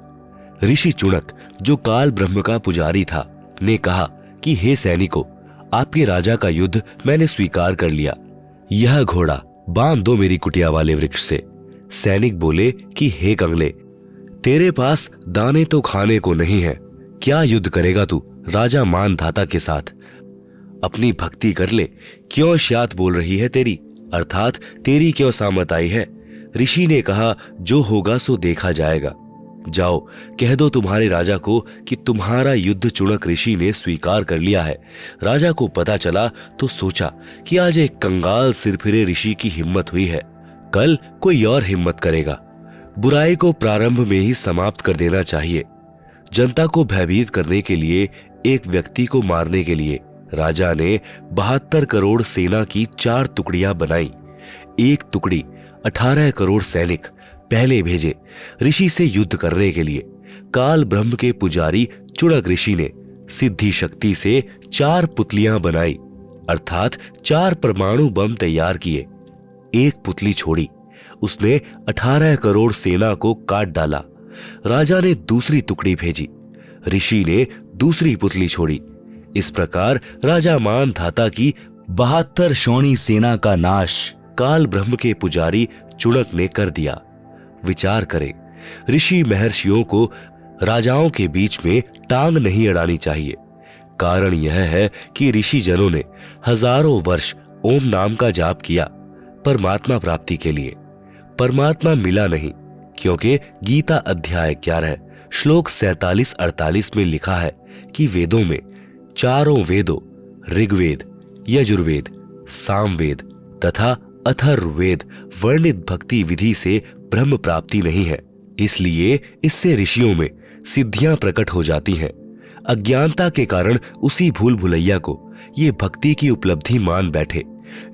ऋषि चुणक जो काल ब्रह्म का पुजारी था ने कहा कि हे सैनिकों, आपके राजा का युद्ध मैंने स्वीकार कर लिया। यह घोड़ा बांध दो मेरी कुटिया वाले वृक्ष से। सैनिक बोले कि हे कंगले, तेरे पास दाने तो खाने को नहीं है, क्या युद्ध करेगा तू राजा मानधाता के साथ? अपनी भक्ति कर ले, क्यों श्यात बोल रही है तेरी, अर्थात तेरी क्यों सामत आई है? ऋषि ने कहा, जो होगा सो देखा जाएगा। जाओ कह दो तुम्हारे राजा को कि तुम्हारा युद्ध चुणक ऋषि ने स्वीकार कर लिया है। राजा को पता चला तो सोचा कि आज एक कंगाल सिरफिरे ऋषि की हिम्मत हुई है, कल कोई और हिम्मत करेगा। बुराई को प्रारंभ में ही समाप्त कर देना चाहिए। जनता को भयभीत करने के लिए, एक व्यक्ति को मारने के लिए राजा ने 72 करोड़ सेना की 4 टुकड़ियां बनाई। एक टुकड़ी 18 करोड़ सैनिक पहले भेजे ऋषि से युद्ध करने के लिए। काल ब्रह्म के पुजारी चुणक ऋषि ने सिद्धि शक्ति से 4 पुतलियां बनाई अर्थात 4 परमाणु बम तैयार किए। एक पुतली छोड़ी, उसने 18 करोड़ सेना को काट डाला। राजा ने दूसरी टुकड़ी भेजी, ऋषि ने दूसरी पुतली छोड़ी। इस प्रकार राजा मानधाता की 72 शौणी सेना का नाश काल ब्रह्म के पुजारी चुणक ने कर दिया। विचार करें, ऋषि महर्षियों को राजाओं के बीच में टांग नहीं अड़ानी चाहिए। कारण यह है कि ऋषि जनों ने हजारों वर्ष ओम नाम का जाप किया परमात्मा प्राप्ति के लिए। परमात्मा मिला नहीं, क्योंकि गीता अध्याय 11 श्लोक 47-48 में लिखा है कि वेदों में चारों वेदों ऋग्वेद, यजुर्वेद, सामवेद तथा अथर्ववेद वर्णित भक्ति विधि से ब्रह्म प्राप्ति नहीं है। इसलिए इससे ऋषियों में सिद्धियां प्रकट हो जाती हैं। अज्ञानता के कारण उसी भूल भुलैया को ये भक्ति की उपलब्धि मान बैठे,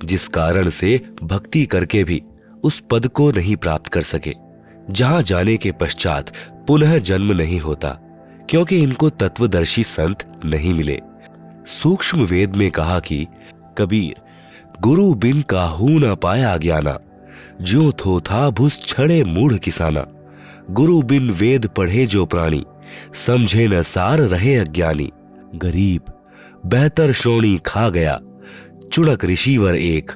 जिस कारण से भक्ति करके भी उस पद को नहीं प्राप्त कर सके, जहां जाने के पश्चात पुनः जन्म नहीं होता, क्योंकि इनको तत्वदर्शी संत नहीं मिले। सूक्ष्म वेद में कहा कि कबीर गुरु बिन काहू न पाया ज्ञाना, ज्यों थो था भुस छड़े मूढ़ किसाना। गुरु बिन वेद पढ़े जो प्राणी, समझे न सार रहे अज्ञानी। गरीब बेहतर श्रोणी खा गया, चुड़क ऋषिवर एक,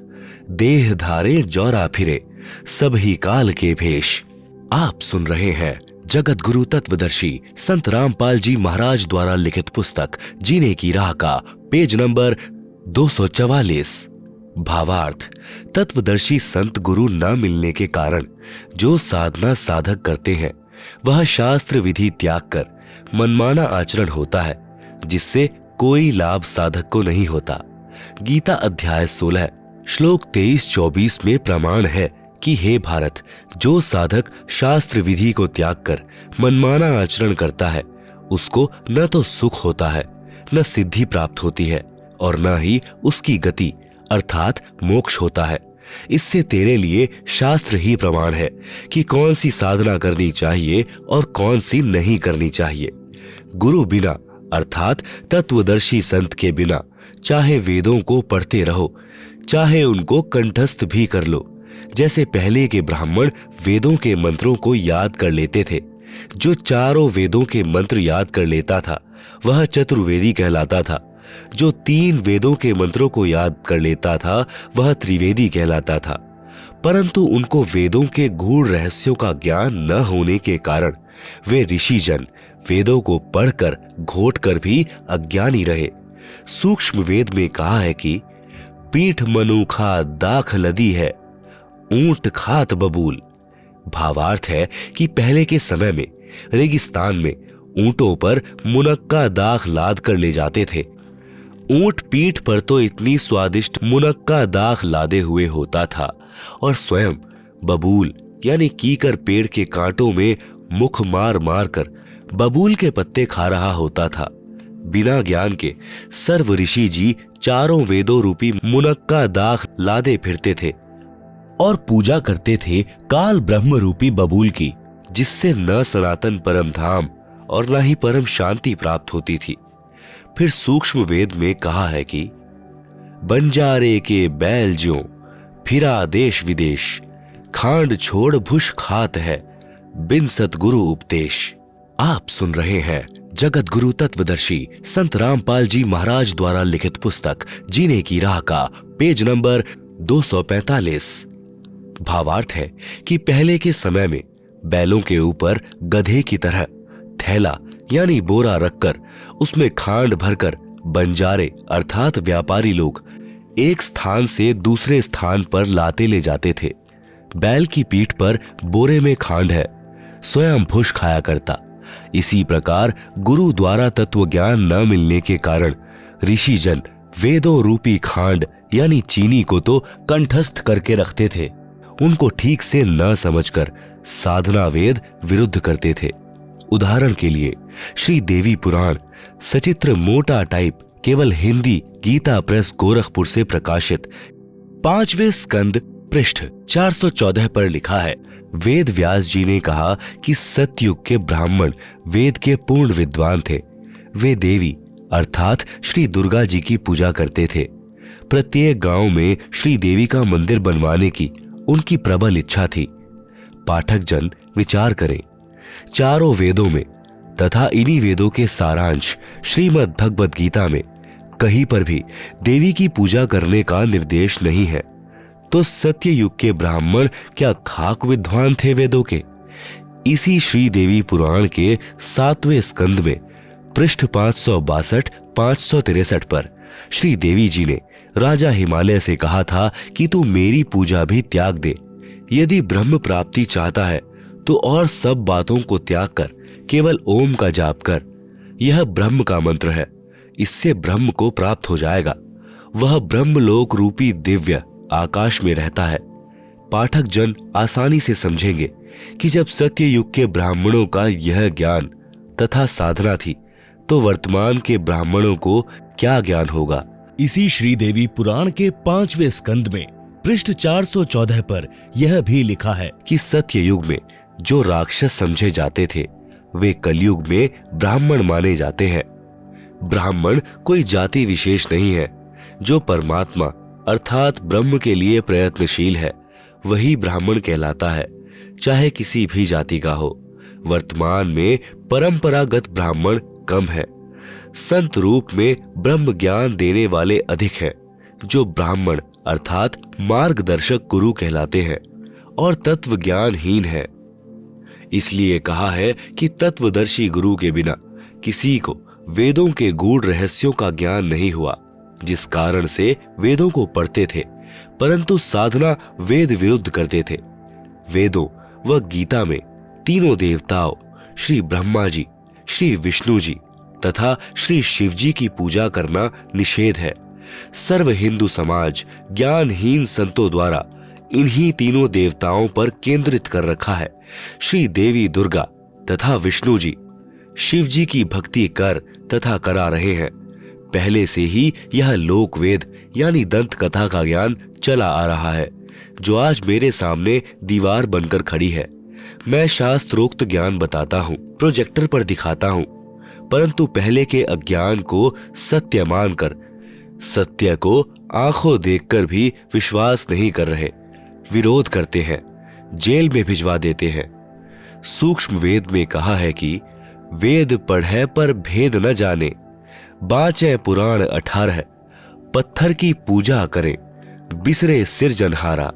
देह धारे जौरा फिरे, सब ही काल के भेष। आप सुन रहे हैं जगत गुरु तत्वदर्शी संत रामपाल जी महाराज द्वारा लिखित पुस्तक जीने की राह का पेज नंबर 244। भावार्थ, तत्वदर्शी संत गुरु न मिलने के कारण जो साधना साधक करते हैं वह शास्त्र विधि त्याग कर मनमाना आचरण होता है, जिससे कोई लाभ साधक को नहीं होता। गीता अध्याय 16 श्लोक 23-24 में प्रमाण है कि हे भारत, जो साधक शास्त्र विधि को त्याग कर मनमाना आचरण करता है उसको न तो सुख होता है, न सिद्धि प्राप्त होती है, और न ही उसकी गति अर्थात मोक्ष होता है। इससे तेरे लिए शास्त्र ही प्रमाण है कि कौन सी साधना करनी चाहिए और कौन सी नहीं करनी चाहिए। गुरु बिना अर्थात तत्वदर्शी संत के बिना चाहे वेदों को पढ़ते रहो, चाहे उनको कंठस्थ भी कर लो, जैसे पहले के ब्राह्मण वेदों के मंत्रों को याद कर लेते थे। जो चारों वेदों के मंत्र याद कर लेता था वह चतुर्वेदी कहलाता था। जो 3 वेदों के मंत्रों को याद कर लेता था वह त्रिवेदी कहलाता था। परंतु उनको वेदों के गूढ़ रहस्यों का ज्ञान न होने के कारण वे ऋषिजन वेदों को पढ़कर घोटकर भी अज्ञानी रहे। सूक्ष्म वेद में कहा है कि पीठ मनुखा दाख लदी है, ऊंट खात बबूल। भावार्थ है कि पहले के समय में रेगिस्तान में ऊंटों पर मुनक्का दाख लाद कर ले जाते थे। ऊंट पीठ पर तो इतनी स्वादिष्ट मुनक्का दाख लादे हुए होता था और स्वयं बबूल यानी कीकर पेड़ के कांटों में मुख मार मार कर बबूल के पत्ते खा रहा होता था। बिना ज्ञान के सर्व ऋषि जी चारों वेदों रूपी मुनक्का दाख लादे फिरते थे और पूजा करते थे काल ब्रह्म रूपी बबूल की, जिससे न सनातन परम धाम और न ही परम शांति प्राप्त होती थी। फिर सूक्ष्म वेद में कहा है कि बंजारे के बैल ज्यों फिरा देश विदेश, खांड छोड़ भुष खात है बिन सतगुरु उपदेश। आप सुन रहे हैं जगत गुरु तत्वदर्शी संत रामपाल जी महाराज द्वारा लिखित पुस्तक जीने की राह का पेज नंबर 245। भावार्थ है कि पहले के समय में बैलों के ऊपर गधे की तरह थैला यानी बोरा रखकर उसमें खांड भरकर बंजारे अर्थात व्यापारी लोग एक स्थान से दूसरे स्थान पर लाते ले जाते थे। बैल की पीठ पर बोरे में खांड है, स्वयं भुष खाया करता। इसी प्रकार गुरु द्वारा तत्व ज्ञान न मिलने के कारण ऋषि जन वेदों रूपी खांड यानी चीनी को तो कंठस्थ करके रखते थे, उनको ठीक से न समझकर साधना वेद विरुद्ध करते थे। उदाहरण के लिए श्री देवी पुराण सचित्र मोटा टाइप केवल हिंदी गीता प्रेस गोरखपुर से प्रकाशित 5वें स्कंद पृष्ठ 414 पर लिखा है, वेद व्यास जी ने कहा कि सतयुग के ब्राह्मण वेद के पूर्ण विद्वान थे। वे देवी अर्थात श्री दुर्गा जी की पूजा करते थे। प्रत्येक गांव में श्री देवी का मंदिर बनवाने की उनकी प्रबल इच्छा थी। पाठक जन विचार करें, चारों वेदों में तथा इन्हीं वेदों के सारांश श्रीमद् भगवद गीता में कहीं पर भी देवी की पूजा करने का निर्देश नहीं है, तो सत्य युग के ब्राह्मण क्या खाक विद्वान थे वेदों के? इसी श्रीदेवी पुराण के 7वें स्कंद में पृष्ठ 562-563 पर श्री देवी जी ने राजा हिमालय से कहा था कि तू मेरी पूजा भी त्याग दे। यदि ब्रह्म प्राप्ति चाहता है तो और सब बातों को त्याग कर केवल ओम का जाप कर। यह ब्रह्म का मंत्र है, इससे ब्रह्म को प्राप्त हो जाएगा। वह ब्रह्मलोक रूपी दिव्य आकाश में रहता है। पाठक जन आसानी से समझेंगे कि जब सत्य युग के ब्राह्मणों का यह ज्ञान तथा साधना थी तो वर्तमान के ब्राह्मणों को क्या ज्ञान होगा। इसी श्रीदेवी पुराण के 5वें स्कंद में पृष्ठ 414 पर यह भी लिखा है कि सत्य युग में जो राक्षस समझे जाते थे वे कलयुग में ब्राह्मण माने जाते हैं। ब्राह्मण कोई जाति विशेष नहीं है। जो परमात्मा अर्थात ब्रह्म के लिए प्रयत्नशील है वही ब्राह्मण कहलाता है, चाहे किसी भी जाति का हो। वर्तमान में परंपरागत ब्राह्मण कम है। संत रूप में ब्रह्म ज्ञान देने वाले अधिक हैं, जो ब्राह्मण अर्थात मार्गदर्शक गुरु कहलाते हैं और तत्व ज्ञानहीन है। इसलिए कहा है कि तत्वदर्शी गुरु के बिना किसी को वेदों के गूढ़ रहस्यों का ज्ञान नहीं हुआ, जिस कारण से वेदों को पढ़ते थे परंतु साधना वेद विरुद्ध करते थे। वेदों व गीता में तीनों देवताओं श्री ब्रह्मा जी, श्री विष्णु जी तथा श्री शिव जी की पूजा करना निषेध है। सर्व हिंदू समाज ज्ञानहीन संतों द्वारा इन्हीं तीनों देवताओं पर केंद्रित कर रखा है। श्री देवी दुर्गा तथा विष्णु जी शिव जी की भक्ति कर तथा करा रहे हैं। पहले से ही यह लोक वेद यानी दंत कथा का ज्ञान चला आ रहा है, जो आज मेरे सामने दीवार बनकर खड़ी है। मैं शास्त्रोक्त ज्ञान बताता हूँ, प्रोजेक्टर पर दिखाता हूँ, परंतु पहले के अज्ञान को सत्य मानकर सत्य को आंखों देखकर भी विश्वास नहीं कर रहे, विरोध करते हैं, जेल में भिजवा देते हैं। सूक्ष्म वेद में कहा है कि वेद पढ़े पर भेद न जाने, बाँचे पुराण 18, पत्थर की पूजा करें बिसरे सिरजनहारा।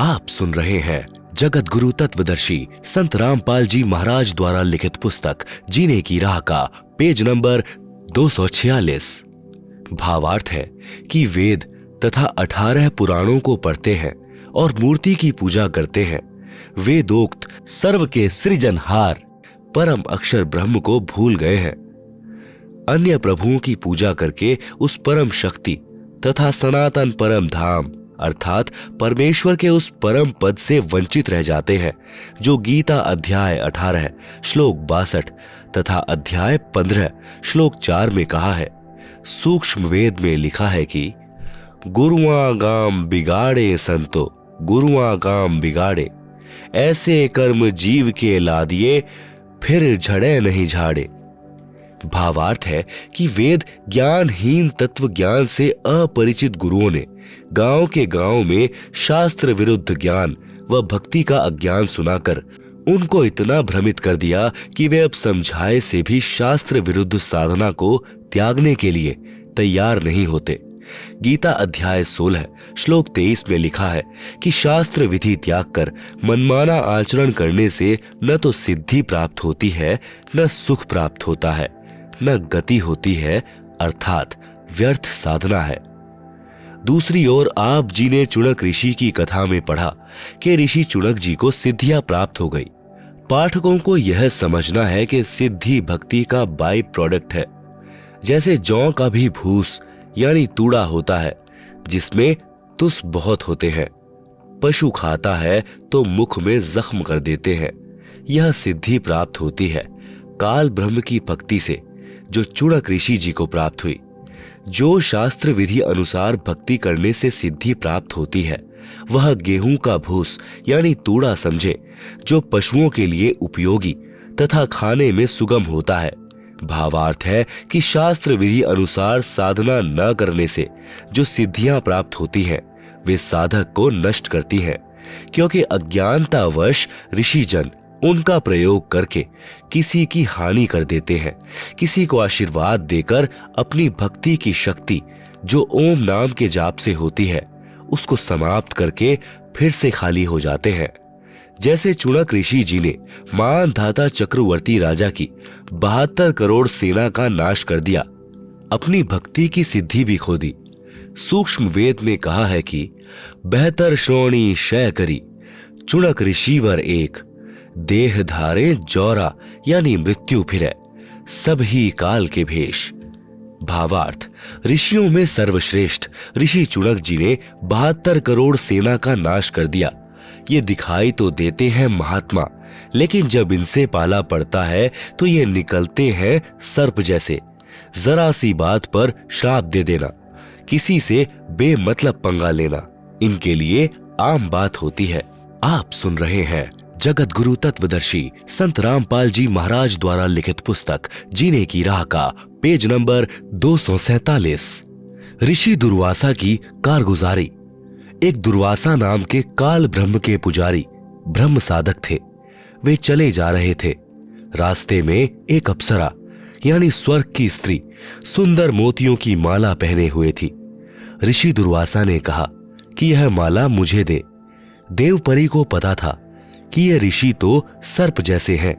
आप सुन रहे हैं जगत गुरु तत्वदर्शी संत रामपाल जी महाराज द्वारा लिखित पुस्तक जीने की राह का पेज नंबर 246। भावार्थ है कि वेद तथा 18 पुराणों को पढ़ते हैं और मूर्ति की पूजा करते हैं। वेदोक्त सर्व के सृजनहार परम अक्षर ब्रह्म को भूल गए हैं। अन्य प्रभुओं की पूजा करके उस परम शक्ति तथा सनातन परम धाम अर्थात परमेश्वर के उस परम पद से वंचित रह जाते हैं, जो गीता अध्याय 18 श्लोक 62 तथा अध्याय 15 श्लोक 4 में कहा है। सूक्ष्म वेद में लिखा है कि गुरुआ गाम बिगाड़े संतो गुरुआ गाम बिगाड़े, ऐसे कर्म जीव के ला दिए फिर झड़े नहीं झाड़े। भावार्थ है कि वेद ज्ञानहीन तत्व ज्ञान से अपरिचित गुरुओं ने गांव के गांव में शास्त्र विरुद्ध ज्ञान व भक्ति का अज्ञान सुनाकर उनको इतना भ्रमित कर दिया कि वे अब समझाए से भी शास्त्र विरुद्ध साधना को त्यागने के लिए तैयार नहीं होते। गीता अध्याय 16 श्लोक 23 में लिखा है कि शास्त्र विधि त्याग कर मनमाना आचरण करने से न तो सिद्धि प्राप्त होती है, न सुख प्राप्त होता है, न गति होती है, अर्थात व्यर्थ साधना है। दूसरी ओर आप जी ने चुणक ऋषि की कथा में पढ़ा कि ऋषि चुणक जी को सिद्धियां प्राप्त हो गई। पाठकों को यह समझना है कि सिद्धि भक्ति का बाई प्रोडक्ट है। जैसे जौ का भी भूस यानी तूड़ा होता है जिसमें तुस बहुत होते हैं, पशु खाता है तो मुख में जख्म कर देते हैं। यह सिद्धि प्राप्त होती है काल ब्रह्म की भक्ति से, जो चुणक ऋषि जी को प्राप्त हुई। जो शास्त्र विधि अनुसार भक्ति करने से सिद्धि प्राप्त होती है वह गेहूं का भूस यानी तूड़ा समझे, जो पशुओं के लिए उपयोगी तथा खाने में सुगम होता है। भावार्थ है कि शास्त्र विधि अनुसार साधना न करने से जो सिद्धियां प्राप्त होती हैं वे साधक को नष्ट करती हैं, क्योंकि अज्ञानतावश ऋषिजन उनका प्रयोग करके किसी की हानि कर देते हैं, किसी को आशीर्वाद देकर अपनी भक्ति की शक्ति जो ओम नाम के जाप से होती है उसको समाप्त करके फिर से खाली हो जाते हैं। जैसे चुणक ऋषि जी ने मानधाता चक्रवर्ती राजा की 72 करोड़ सेना का नाश कर दिया, अपनी भक्ति की सिद्धि भी खो दी। सूक्ष्म वेद में कहा है कि बेहतर श्रोणी शय करी, चुणक ऋषिवर एक, देह धारे जौरा यानी मृत्यु फिरे, सब ही काल के भेष। भावार्थ, ऋषियों में सर्वश्रेष्ठ ऋषि चुणक जी ने 72 करोड़ सेना का नाश कर दिया। ये दिखाई तो देते हैं महात्मा, लेकिन जब इनसे पाला पड़ता है तो ये निकलते हैं सर्प जैसे। जरा सी बात पर श्राप दे देना, किसी से बेमतलब पंगा लेना, इनके लिए आम बात होती है। आप सुन रहे हैं जगत गुरु तत्वदर्शी संत रामपाल जी महाराज द्वारा लिखित पुस्तक जीने की राह का पेज नंबर 247। ऋषि दुर्वासा की कारगुजारी। एक दुर्वासा नाम के काल ब्रह्म के पुजारी ब्रह्म साधक थे। वे चले जा रहे थे। रास्ते में एक अप्सरा यानी स्वर्ग की स्त्री सुंदर मोतियों की माला पहने हुए थी। ऋषि दुर्वासा ने कहा कि यह माला मुझे दे। देवपरी को पता था कि ये ऋषि तो सर्प जैसे हैं,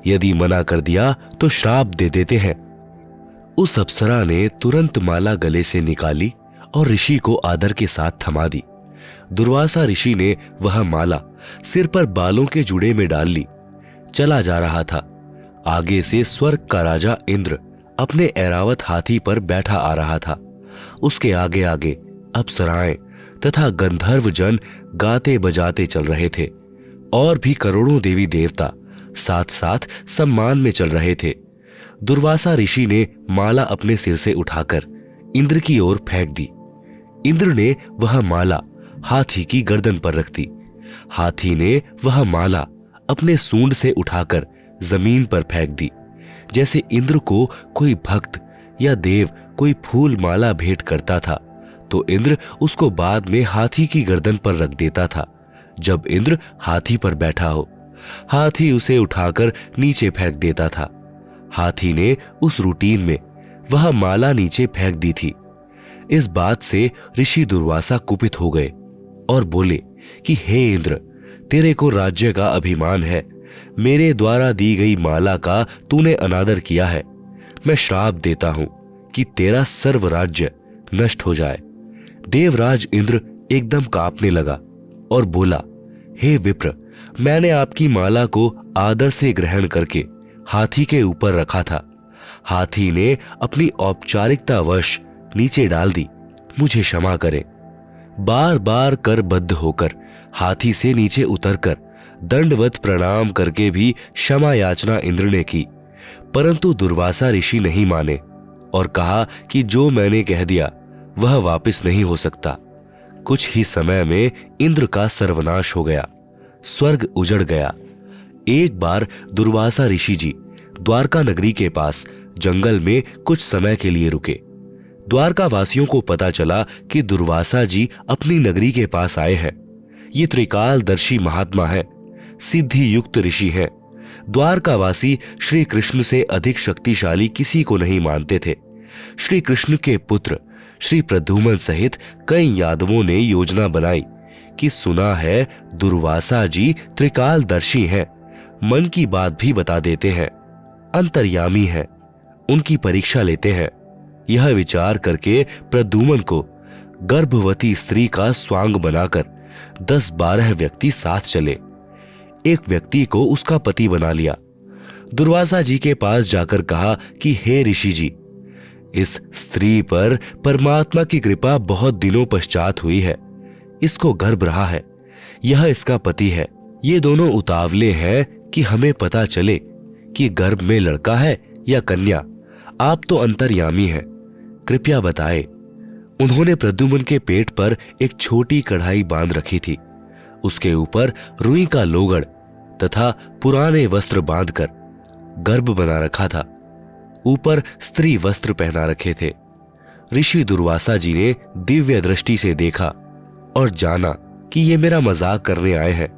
यदि मना कर दिया तो श्राप दे देते हैं। उस अप्सरा ने तुरंत माला गले से निकाली और ऋषि को आदर के साथ थमा दी। दुर्वासा ऋषि ने वह माला सिर पर बालों के जुड़े में डाल ली। चला जा रहा था। आगे से स्वर्ग का राजा इंद्र अपने ऐरावत हाथी पर बैठा आ रहा था। उसके आगे आगे अप्सराएं तथा गंधर्व जन गाते बजाते चल रहे थे और भी करोड़ों देवी देवता साथ साथ सम्मान में चल रहे थे। दुर्वासा ऋषि ने माला अपने सिर से उठाकर इंद्र की ओर फेंक दी। इंद्र ने वह माला हाथी की गर्दन पर रख दी। हाथी ने वह माला अपने सूंड से उठाकर जमीन पर फेंक दी। जैसे इंद्र को कोई भक्त या देव कोई फूल माला भेंट करता था तो इंद्र उसको बाद में हाथी की गर्दन पर रख देता था। जब इंद्र हाथी पर बैठा हो, हाथी उसे उठाकर नीचे फेंक देता था। हाथी ने उस रूटीन में वह माला नीचे फेंक दी थी। इस बात से ऋषि दुर्वासा कुपित हो गए और बोले कि हे इंद्र, तेरे को राज्य का अभिमान है, मेरे द्वारा दी गई माला का तूने अनादर किया है। मैं श्राप देता हूं कि तेरा सर्व राज्य नष्ट हो जाए। देवराज इंद्र एकदम कांपने लगा और बोला, हे विप्र, मैंने आपकी माला को आदर से ग्रहण करके हाथी के ऊपर रखा था। हाथी ने अपनी औपचारिकता वश नीचे डाल दी, मुझे क्षमा करें। बार बार करबद्ध होकर हाथी से नीचे उतरकर दंडवत प्रणाम करके भी क्षमा याचना इंद्र ने की, परंतु दुर्वासा ऋषि नहीं माने और कहा कि जो मैंने कह दिया वह वापस नहीं हो सकता। कुछ ही समय में इंद्र का सर्वनाश हो गया, स्वर्ग उजड़ गया। एक बार दुर्वासा ऋषि जी द्वारका नगरी के पास जंगल में कुछ समय के लिए रुके। द्वारका वासियों को पता चला कि दुर्वासा जी अपनी नगरी के पास आए हैं। ये त्रिकालदर्शी महात्मा है, सिद्धि युक्त ऋषि है। द्वारकावासी श्री कृष्ण से अधिक शक्तिशाली किसी को नहीं मानते थे। श्री कृष्ण के पुत्र श्री प्रद्युम्न सहित कई यादवों ने योजना बनाई कि सुना है दुर्वासा जी त्रिकालदर्शी हैं, मन की बात भी बता देते हैं, अंतर्यामी हैं, उनकी परीक्षा लेते हैं। यह विचार करके प्रद्युम्न को गर्भवती स्त्री का स्वांग बनाकर 10-12 व्यक्ति साथ चले। एक व्यक्ति को उसका पति बना लिया। दुर्वासा जी के पास जाकर कहा कि हे ऋषि जी, इस स्त्री पर परमात्मा की कृपा बहुत दिनों पश्चात हुई है। इसको गर्भ रहा है, यह इसका पति है। ये दोनों उतावले हैं कि हमें पता चले कि गर्भ में लड़का है या कन्या। आप तो अंतर्यामी हैं, कृपया बताएं। उन्होंने प्रद्युम्न के पेट पर एक छोटी कढ़ाई बांध रखी थी। उसके ऊपर रुई का लोगड़ तथा पुराने वस्त्र बांधकर गर्भ बना रखा था। ऊपर स्त्री वस्त्र पहना रखे थे। ऋषि दुर्वासा जी ने दिव्य दृष्टि से देखा और जाना कि ये मेरा मजाक करने आए हैं।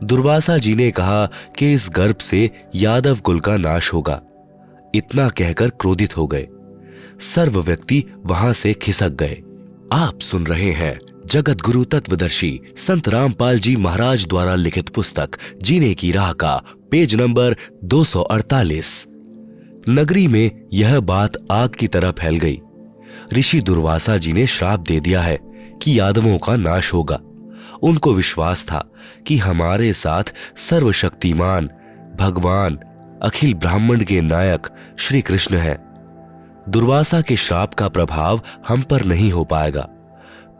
दुर्वासा जी ने कहा कि इस गर्भ से यादव कुल का नाश होगा। इतना कहकर क्रोधित हो गए। सर्व व्यक्ति वहां से खिसक गए। आप सुन रहे हैं जगत गुरु तत्वदर्शी संत रामपाल जी महाराज द्वारा लिखित पुस्तक जीने की राह का पेज नंबर 248। नगरी में यह बात आग की तरह फैल गई। ऋषि दुर्वासा जी ने श्राप दे दिया है कि यादवों का नाश होगा। उनको विश्वास था कि हमारे साथ सर्वशक्तिमान भगवान अखिल ब्राह्मण के नायक श्री कृष्ण है। दुर्वासा के श्राप का प्रभाव हम पर नहीं हो पाएगा।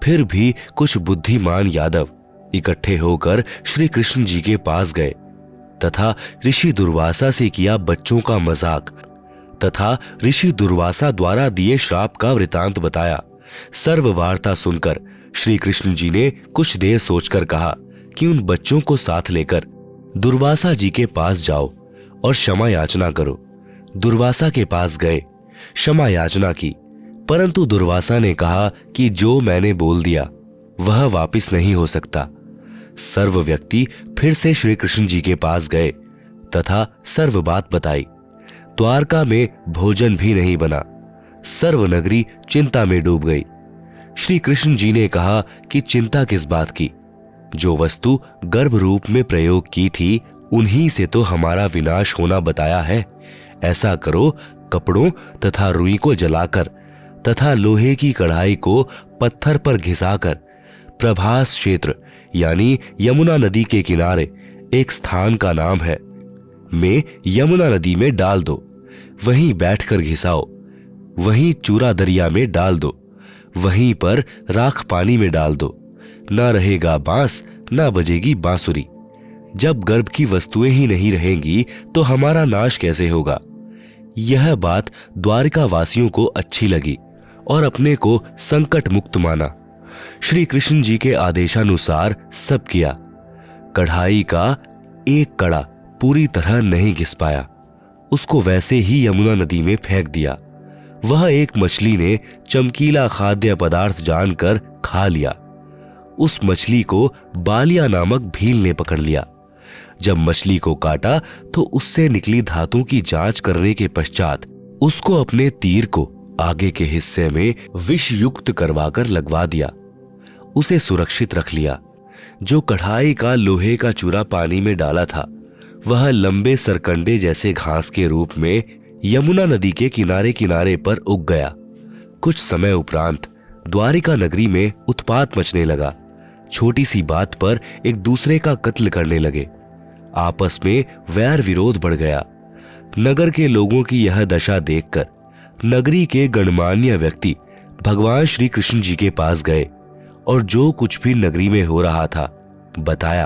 फिर भी कुछ बुद्धिमान यादव इकट्ठे होकर श्री कृष्ण जी के पास गए तथा ऋषि दुर्वासा से किया बच्चों का मजाक तथा ऋषि दुर्वासा द्वारा दिए श्राप का वृतांत बताया। सर्व वार्ता सुनकर श्री कृष्ण जी ने कुछ देर सोचकर कहा कि उन बच्चों को साथ लेकर दुर्वासा जी के पास जाओ और क्षमा याचना करो। दुर्वासा के पास गए, क्षमा याचना की, परंतु दुर्वासा ने कहा कि जो मैंने बोल दिया वह वापस नहीं हो सकता। सर्व व्यक्ति फिर से श्री कृष्ण जी के पास गए तथा सर्व बात बताई। द्वारका में भोजन भी नहीं बना। सर्व नगरी चिंता में डूब गई। श्री कृष्ण जी ने कहा कि चिंता किस बात की, जो वस्तु गर्भ रूप में प्रयोग की थी उन्हीं से तो हमारा विनाश होना बताया है। ऐसा करो, कपड़ों तथा रुई को जलाकर तथा लोहे की कढ़ाई को पत्थर पर घिसाकर प्रभास क्षेत्र यानी यमुना नदी के किनारे एक स्थान का नाम है में यमुना नदी में डाल दो। वहीं बैठकर घिसाओ। वहीं चूरा दरिया में डाल दो। वहीं पर राख पानी में डाल दो। न रहेगा बांस, न बजेगी बांसुरी। जब गर्भ की वस्तुएं ही नहीं रहेंगी तो हमारा नाश कैसे होगा। यह बात द्वारिका वासियों को अच्छी लगी और अपने को संकट मुक्त माना। श्री कृष्ण जी के आदेशानुसार सब किया। कढ़ाई का एक कड़ा पूरी तरह नहीं घिस पाया। उसको वैसे ही यमुना नदी में फेंक दिया। वह एक मछली ने चमकीला खाद्य पदार्थ जानकर खा लिया। उस मछली को बालिया नामक भील ने पकड़ लिया। जब मछली को काटा तो उससे निकली धातु की जांच करने के पश्चात उसको अपने तीर को आगे के हिस्से में विष युक्त करवाकर लगवा दिया। उसे सुरक्षित रख लिया। जो कढ़ाई का लोहे का चूरा पानी में डाला था वह लंबे सरकंडे जैसे घास के रूप में यमुना नदी के किनारे किनारे पर उग गया। कुछ समय उपरांत द्वारिका नगरी में उत्पात मचने लगा। छोटी सी बात पर एक दूसरे का कत्ल करने लगे। आपस में वैर विरोध बढ़ गया। नगर के लोगों की यह दशा देखकर नगरी के गणमान्य व्यक्ति भगवान श्री कृष्ण जी के पास गए और जो कुछ भी नगरी में हो रहा था बताया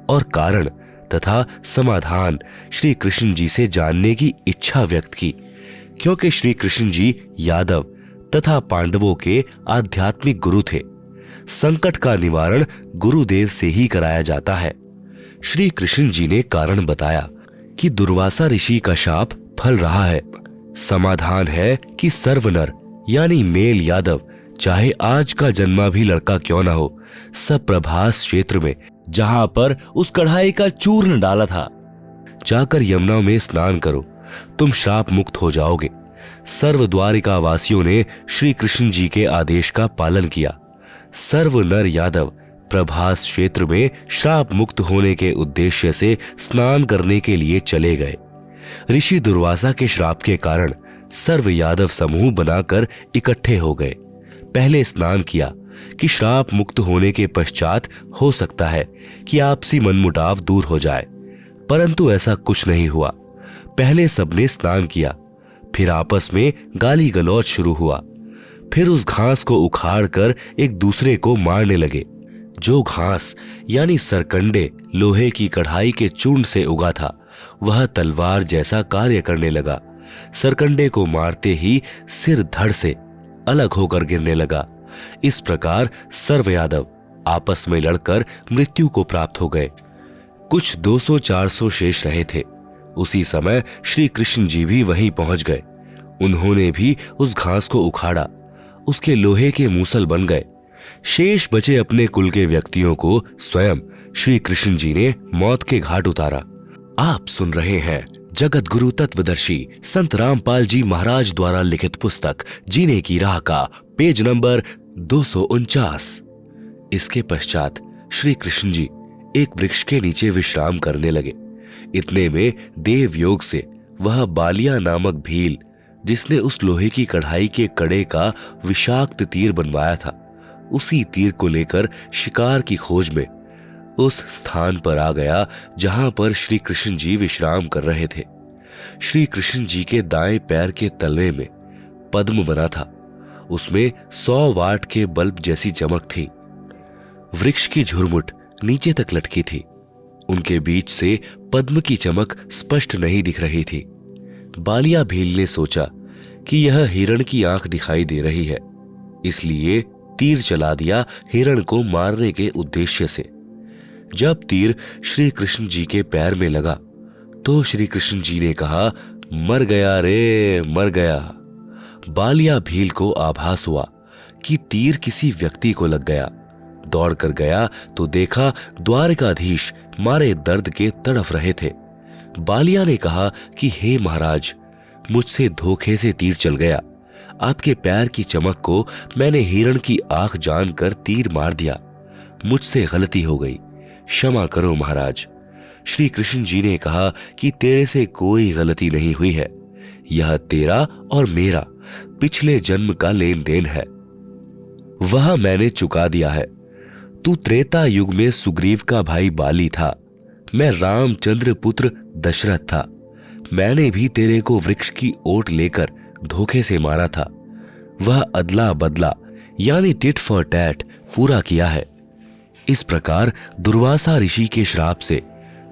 और कारण तथा समाधान श्री कृष्ण जी से जानने की इच्छा व्यक्त की, क्योंकि श्री कृष्ण जी यादव तथा पांडवों के आध्यात्मिक गुरु थे। संकट का निवारण गुरुदेव से ही कराया जाता है। श्री कृष्ण जी ने कारण बताया कि दुर्वासा ऋषि का शाप फल रहा है। समाधान है कि सर्वनर यानी मेल यादव चाहे आज का जन्मा भी लड़का क्यों ना हो, सब प्रभास क्षेत्र में जहां पर उस कढ़ाई का चूर्ण डाला था जाकर यमुना में स्नान करो, तुम शाप मुक्त हो जाओगे। सर्व द्वारिका वासियों ने श्री कृष्ण जी के आदेश का पालन किया। सर्व नर यादव प्रभास क्षेत्र में शाप मुक्त होने के उद्देश्य से स्नान करने के लिए चले गए। ऋषि दुर्वासा के श्राप के कारण सर्व यादव समूह बनाकर इकट्ठे हो गए। पहले स्नान किया कि श्राप मुक्त होने के पश्चात हो सकता है कि आपसी मनमुटाव दूर हो जाए, परंतु ऐसा कुछ नहीं हुआ। पहले सबने स्नान किया, फिर आपस में गाली गलौज शुरू हुआ। फिर उस घास को उखाड़कर एक दूसरे को मारने लगे। जो घास यानी सरकंडे लोहे की कढ़ाई के चूर्ण से उगा था वह तलवार जैसा कार्य करने लगा। सरकंडे को मारते ही सिर धड़ से अलग होकर गिरने लगा। इस प्रकार सर्व यादव आपस में लड़कर मृत्यु को प्राप्त हो गए। कुछ 200-400 शेष रहे थे। उसी समय श्री कृष्ण जी भी वहीं पहुंच गए। उन्होंने भी उस घास को उखाड़ा, उसके लोहे के मूसल बन गए। शेष बचे अपने कुल के व्यक्तियों को स्वयं श्री कृष्ण जी ने मौत के घाट उतारा। आप सुन रहे हैं जगत गुरु तत्वदर्शी संत रामपाल जी महाराज द्वारा लिखित पुस्तक जीने की राह का पेज नंबर 249। इसके पश्चात श्री कृष्ण जी एक वृक्ष के नीचे विश्राम करने लगे। इतने में देव योग से वह बालिया नामक भील, जिसने उस लोहे की कढ़ाई के कड़े का विषाक्त तीर बनवाया था, उसी तीर को लेकर शिकार की खोज में उस स्थान पर आ गया जहां पर श्री कृष्ण जी विश्राम कर रहे थे। श्री कृष्ण जी के दाएं पैर के तलवे में पद्म बना था। उसमें 100 वाट के बल्ब जैसी चमक थी। वृक्ष की झुरमुट नीचे तक लटकी थी। उनके बीच से पद्म की चमक स्पष्ट नहीं दिख रही थी। बालिया भील ने सोचा कि यह हिरण की आंख दिखाई दे रही है, इसलिए तीर चला दिया हिरण को मारने के उद्देश्य से। जब तीर श्री कृष्ण जी के पैर में लगा तो श्री कृष्ण जी ने कहा, मर गया रे, मर गया। बालिया भील को आभास हुआ कि तीर किसी व्यक्ति को लग गया। दौड़ कर गया तो देखा द्वारकाधीश मारे दर्द के तड़फ रहे थे। बालिया ने कहा कि हे महाराज, मुझसे धोखे से तीर चल गया। आपके पैर की चमक को मैंने हिरण की आंख जानकर तीर मार दिया। मुझसे गलती हो गई, क्षमा करो महाराज। श्री कृष्ण जी ने कहा कि तेरे से कोई गलती नहीं हुई है। यह तेरा और मेरा पिछले जन्म का लेन देन है, वह मैंने चुका दिया है। तू त्रेता युग में सुग्रीव का भाई बाली था, मैं रामचंद्र पुत्र दशरथ था। मैंने भी तेरे को वृक्ष की ओट लेकर धोखे से मारा था। वह अदला बदला यानी टिट फॉर टैट पूरा किया है। इस प्रकार दुर्वासा ऋषि के श्राप से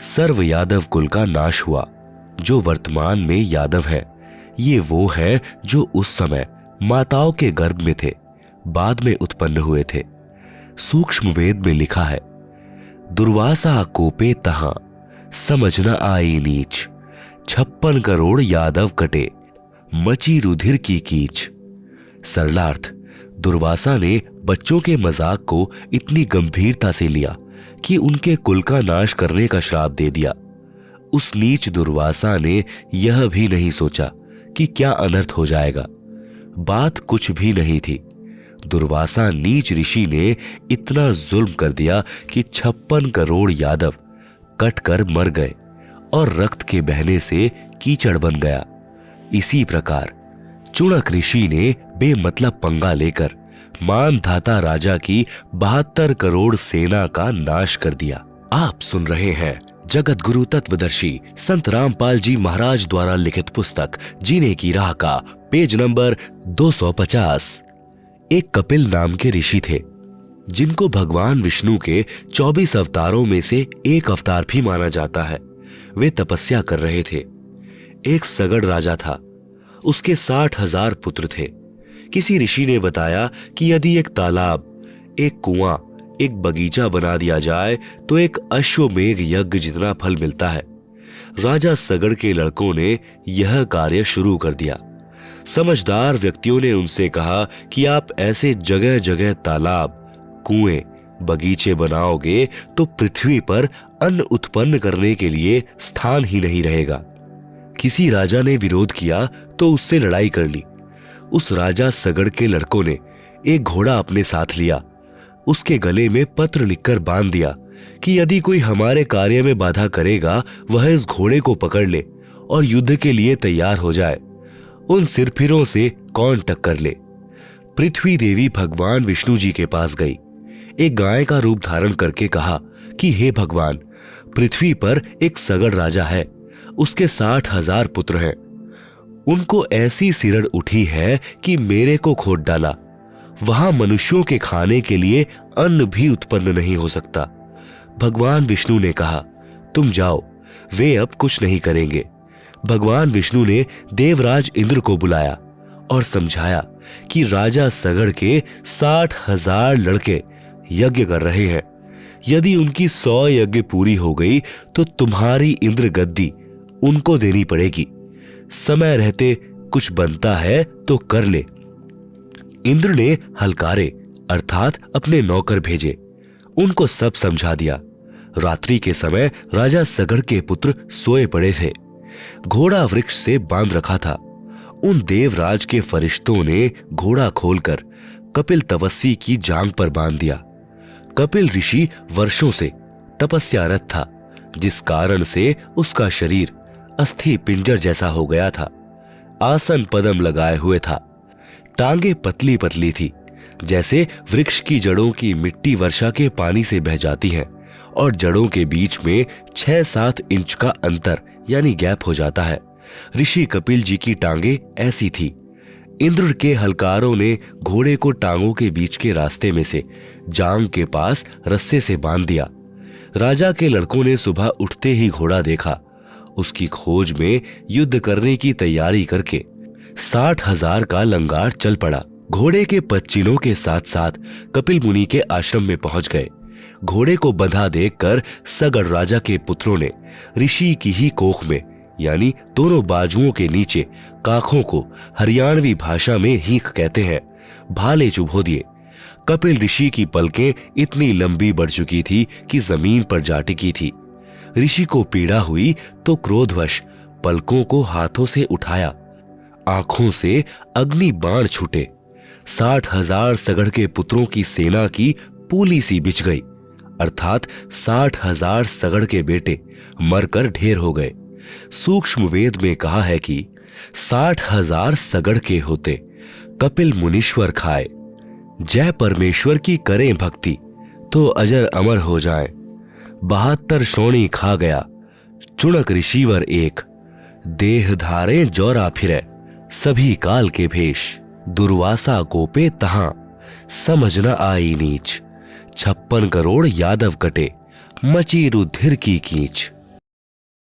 सर्व यादव कुल का नाश हुआ। जो वर्तमान में यादव है, ये वो है जो उस समय माताओं के गर्भ में थे, बाद में उत्पन्न हुए थे। सूक्ष्म वेद में लिखा है, दुर्वासा कोपे तहां समझ न आई नीच, 56 करोड़ यादव कटे मची रुधिर की कीच। सरलार्थ, दुर्वासा ने बच्चों के मजाक को इतनी गंभीरता से लिया कि उनके कुल का नाश करने का श्राप दे दिया। उस नीच दुर्वासा ने यह भी नहीं सोचा कि क्या अनर्थ हो जाएगा। बात कुछ भी नहीं थी। दुर्वासा नीच ऋषि ने इतना जुल्म कर दिया कि 56 करोड़ यादव कटकर मर गए और रक्त के बहने से कीचड़ बन गया। इसी प्रकार चुणक ऋषि ने बेमतलब पंगा लेकर मानधाता राजा की 72 करोड़ सेना का नाश कर दिया। आप सुन रहे हैं जगत गुरु तत्वदर्शी संत रामपाल जी महाराज द्वारा लिखित पुस्तक जीने की राह का पेज नंबर 250। एक कपिल नाम के ऋषि थे, जिनको भगवान विष्णु के 24 अवतारों में से एक अवतार भी माना जाता है। वे तपस्या कर रहे थे। एक सगड़ राजा था, उसके 60,000 पुत्र थे। किसी ऋषि ने बताया कि यदि एक तालाब, एक कुआं, एक बगीचा बना दिया जाए तो एक अश्वमेघ यज्ञ जितना फल मिलता है। राजा सगड़ के लड़कों ने यह कार्य शुरू कर दिया। समझदार व्यक्तियों ने उनसे कहा कि आप ऐसे जगह जगह तालाब, कुएं, बगीचे बनाओगे तो पृथ्वी पर अन्न उत्पन्न करने के लिए स्थान ही नहीं रहेगा। किसी राजा ने विरोध किया तो उससे लड़ाई कर ली। उस राजा सगड़ के लड़कों ने एक घोड़ा अपने साथ लिया, उसके गले में पत्र लिखकर बांध दिया कि यदि कोई हमारे कार्य में बाधा करेगा, वह इस घोड़े को पकड़ ले और युद्ध के लिए तैयार हो जाए। उन सिरफिरों से कौन टक्कर ले। पृथ्वी देवी भगवान विष्णु जी के पास गई। एक गाय का रूप धारण करके कहा कि हे भगवान, पृथ्वी पर एक सगड़ राजा है, उसके 60,000 पुत्र हैं। उनको ऐसी सिरड़ उठी है कि मेरे को खोद डाला। वहां मनुष्यों के खाने के लिए अन्न भी उत्पन्न नहीं हो सकता। भगवान विष्णु ने कहा, तुम जाओ, वे अब कुछ नहीं करेंगे। भगवान विष्णु ने देवराज इंद्र को बुलाया और समझाया कि राजा सगड़ के 60,000 लड़के यज्ञ कर रहे हैं। यदि उनकी 100 यज्ञ पूरी हो गई तो तुम्हारी इंद्र गद्दी उनको देनी पड़ेगी। समय रहते कुछ बनता है तो कर ले। इंद्र ने हलकारे अर्थात अपने नौकर भेजे, उनको सब समझा दिया। रात्रि के समय राजा सगड़ के पुत्र सोए पड़े थे। घोड़ा वृक्ष से बांध रखा था। उन देवराज के फरिश्तों ने घोड़ा खोलकर कपिल तपस्वी की जांग पर बांध दिया। कपिल ऋषि वर्षों से तपस्यारत था, जिस कारण से उसका शरीर अस्थि पिंजर जैसा हो गया था। आसन पदम लगाए हुए था। टांगे पतली पतली थी, जैसे वृक्ष की जड़ों की मिट्टी वर्षा के पानी से बह जाती हैं और जड़ों के बीच में 6-7 इंच का अंतर यानी गैप हो जाता है। ऋषि कपिल जी की टांगे ऐसी थी। इंद्र के हलकारों ने घोड़े को टांगों के बीच के रास्ते में से जांग के पास रस्से से बांध दिया। राजा के लड़कों ने सुबह उठते ही घोड़ा देखा। उसकी खोज में युद्ध करने की तैयारी करके 60,000 का लंगार चल पड़ा। घोड़े के पच्चीनों के साथ साथ कपिल मुनि के आश्रम में पहुंच गए। घोड़े को बंधा देखकर सगड़ राजा के पुत्रों ने ऋषि की ही कोख में यानी दोनों बाजुओं के नीचे काखों को हरियाणवी भाषा में हीख कहते हैं, भाले चुभो दिए। कपिल ऋषि की पलकें इतनी लंबी बढ़ चुकी थी कि जमीन पर जा टिकी थी। ऋषि को पीड़ा हुई तो क्रोधवश पलकों को हाथों से उठाया। आंखों से अग्नि बाण छूटे। 60,000 सगड़ के पुत्रों की सेना की पूली सी बिछ गई, अर्थात 60,000 सगड़ के बेटे मरकर ढेर हो गए। सूक्ष्म वेद में कहा है कि 60,000 सगड़ के होते कपिल मुनीश्वर खाए। जय परमेश्वर की करें भक्ति तो अजर अमर हो जाए। 72 श्रोणी खा गया चुणक ऋषिवर एक। देह धारे जौरा फिरे सभी काल के भेष। दुर्वासा कोपे तहां समझ न आई नीच। 56 करोड़ यादव कटे मची रुधिर की कीच।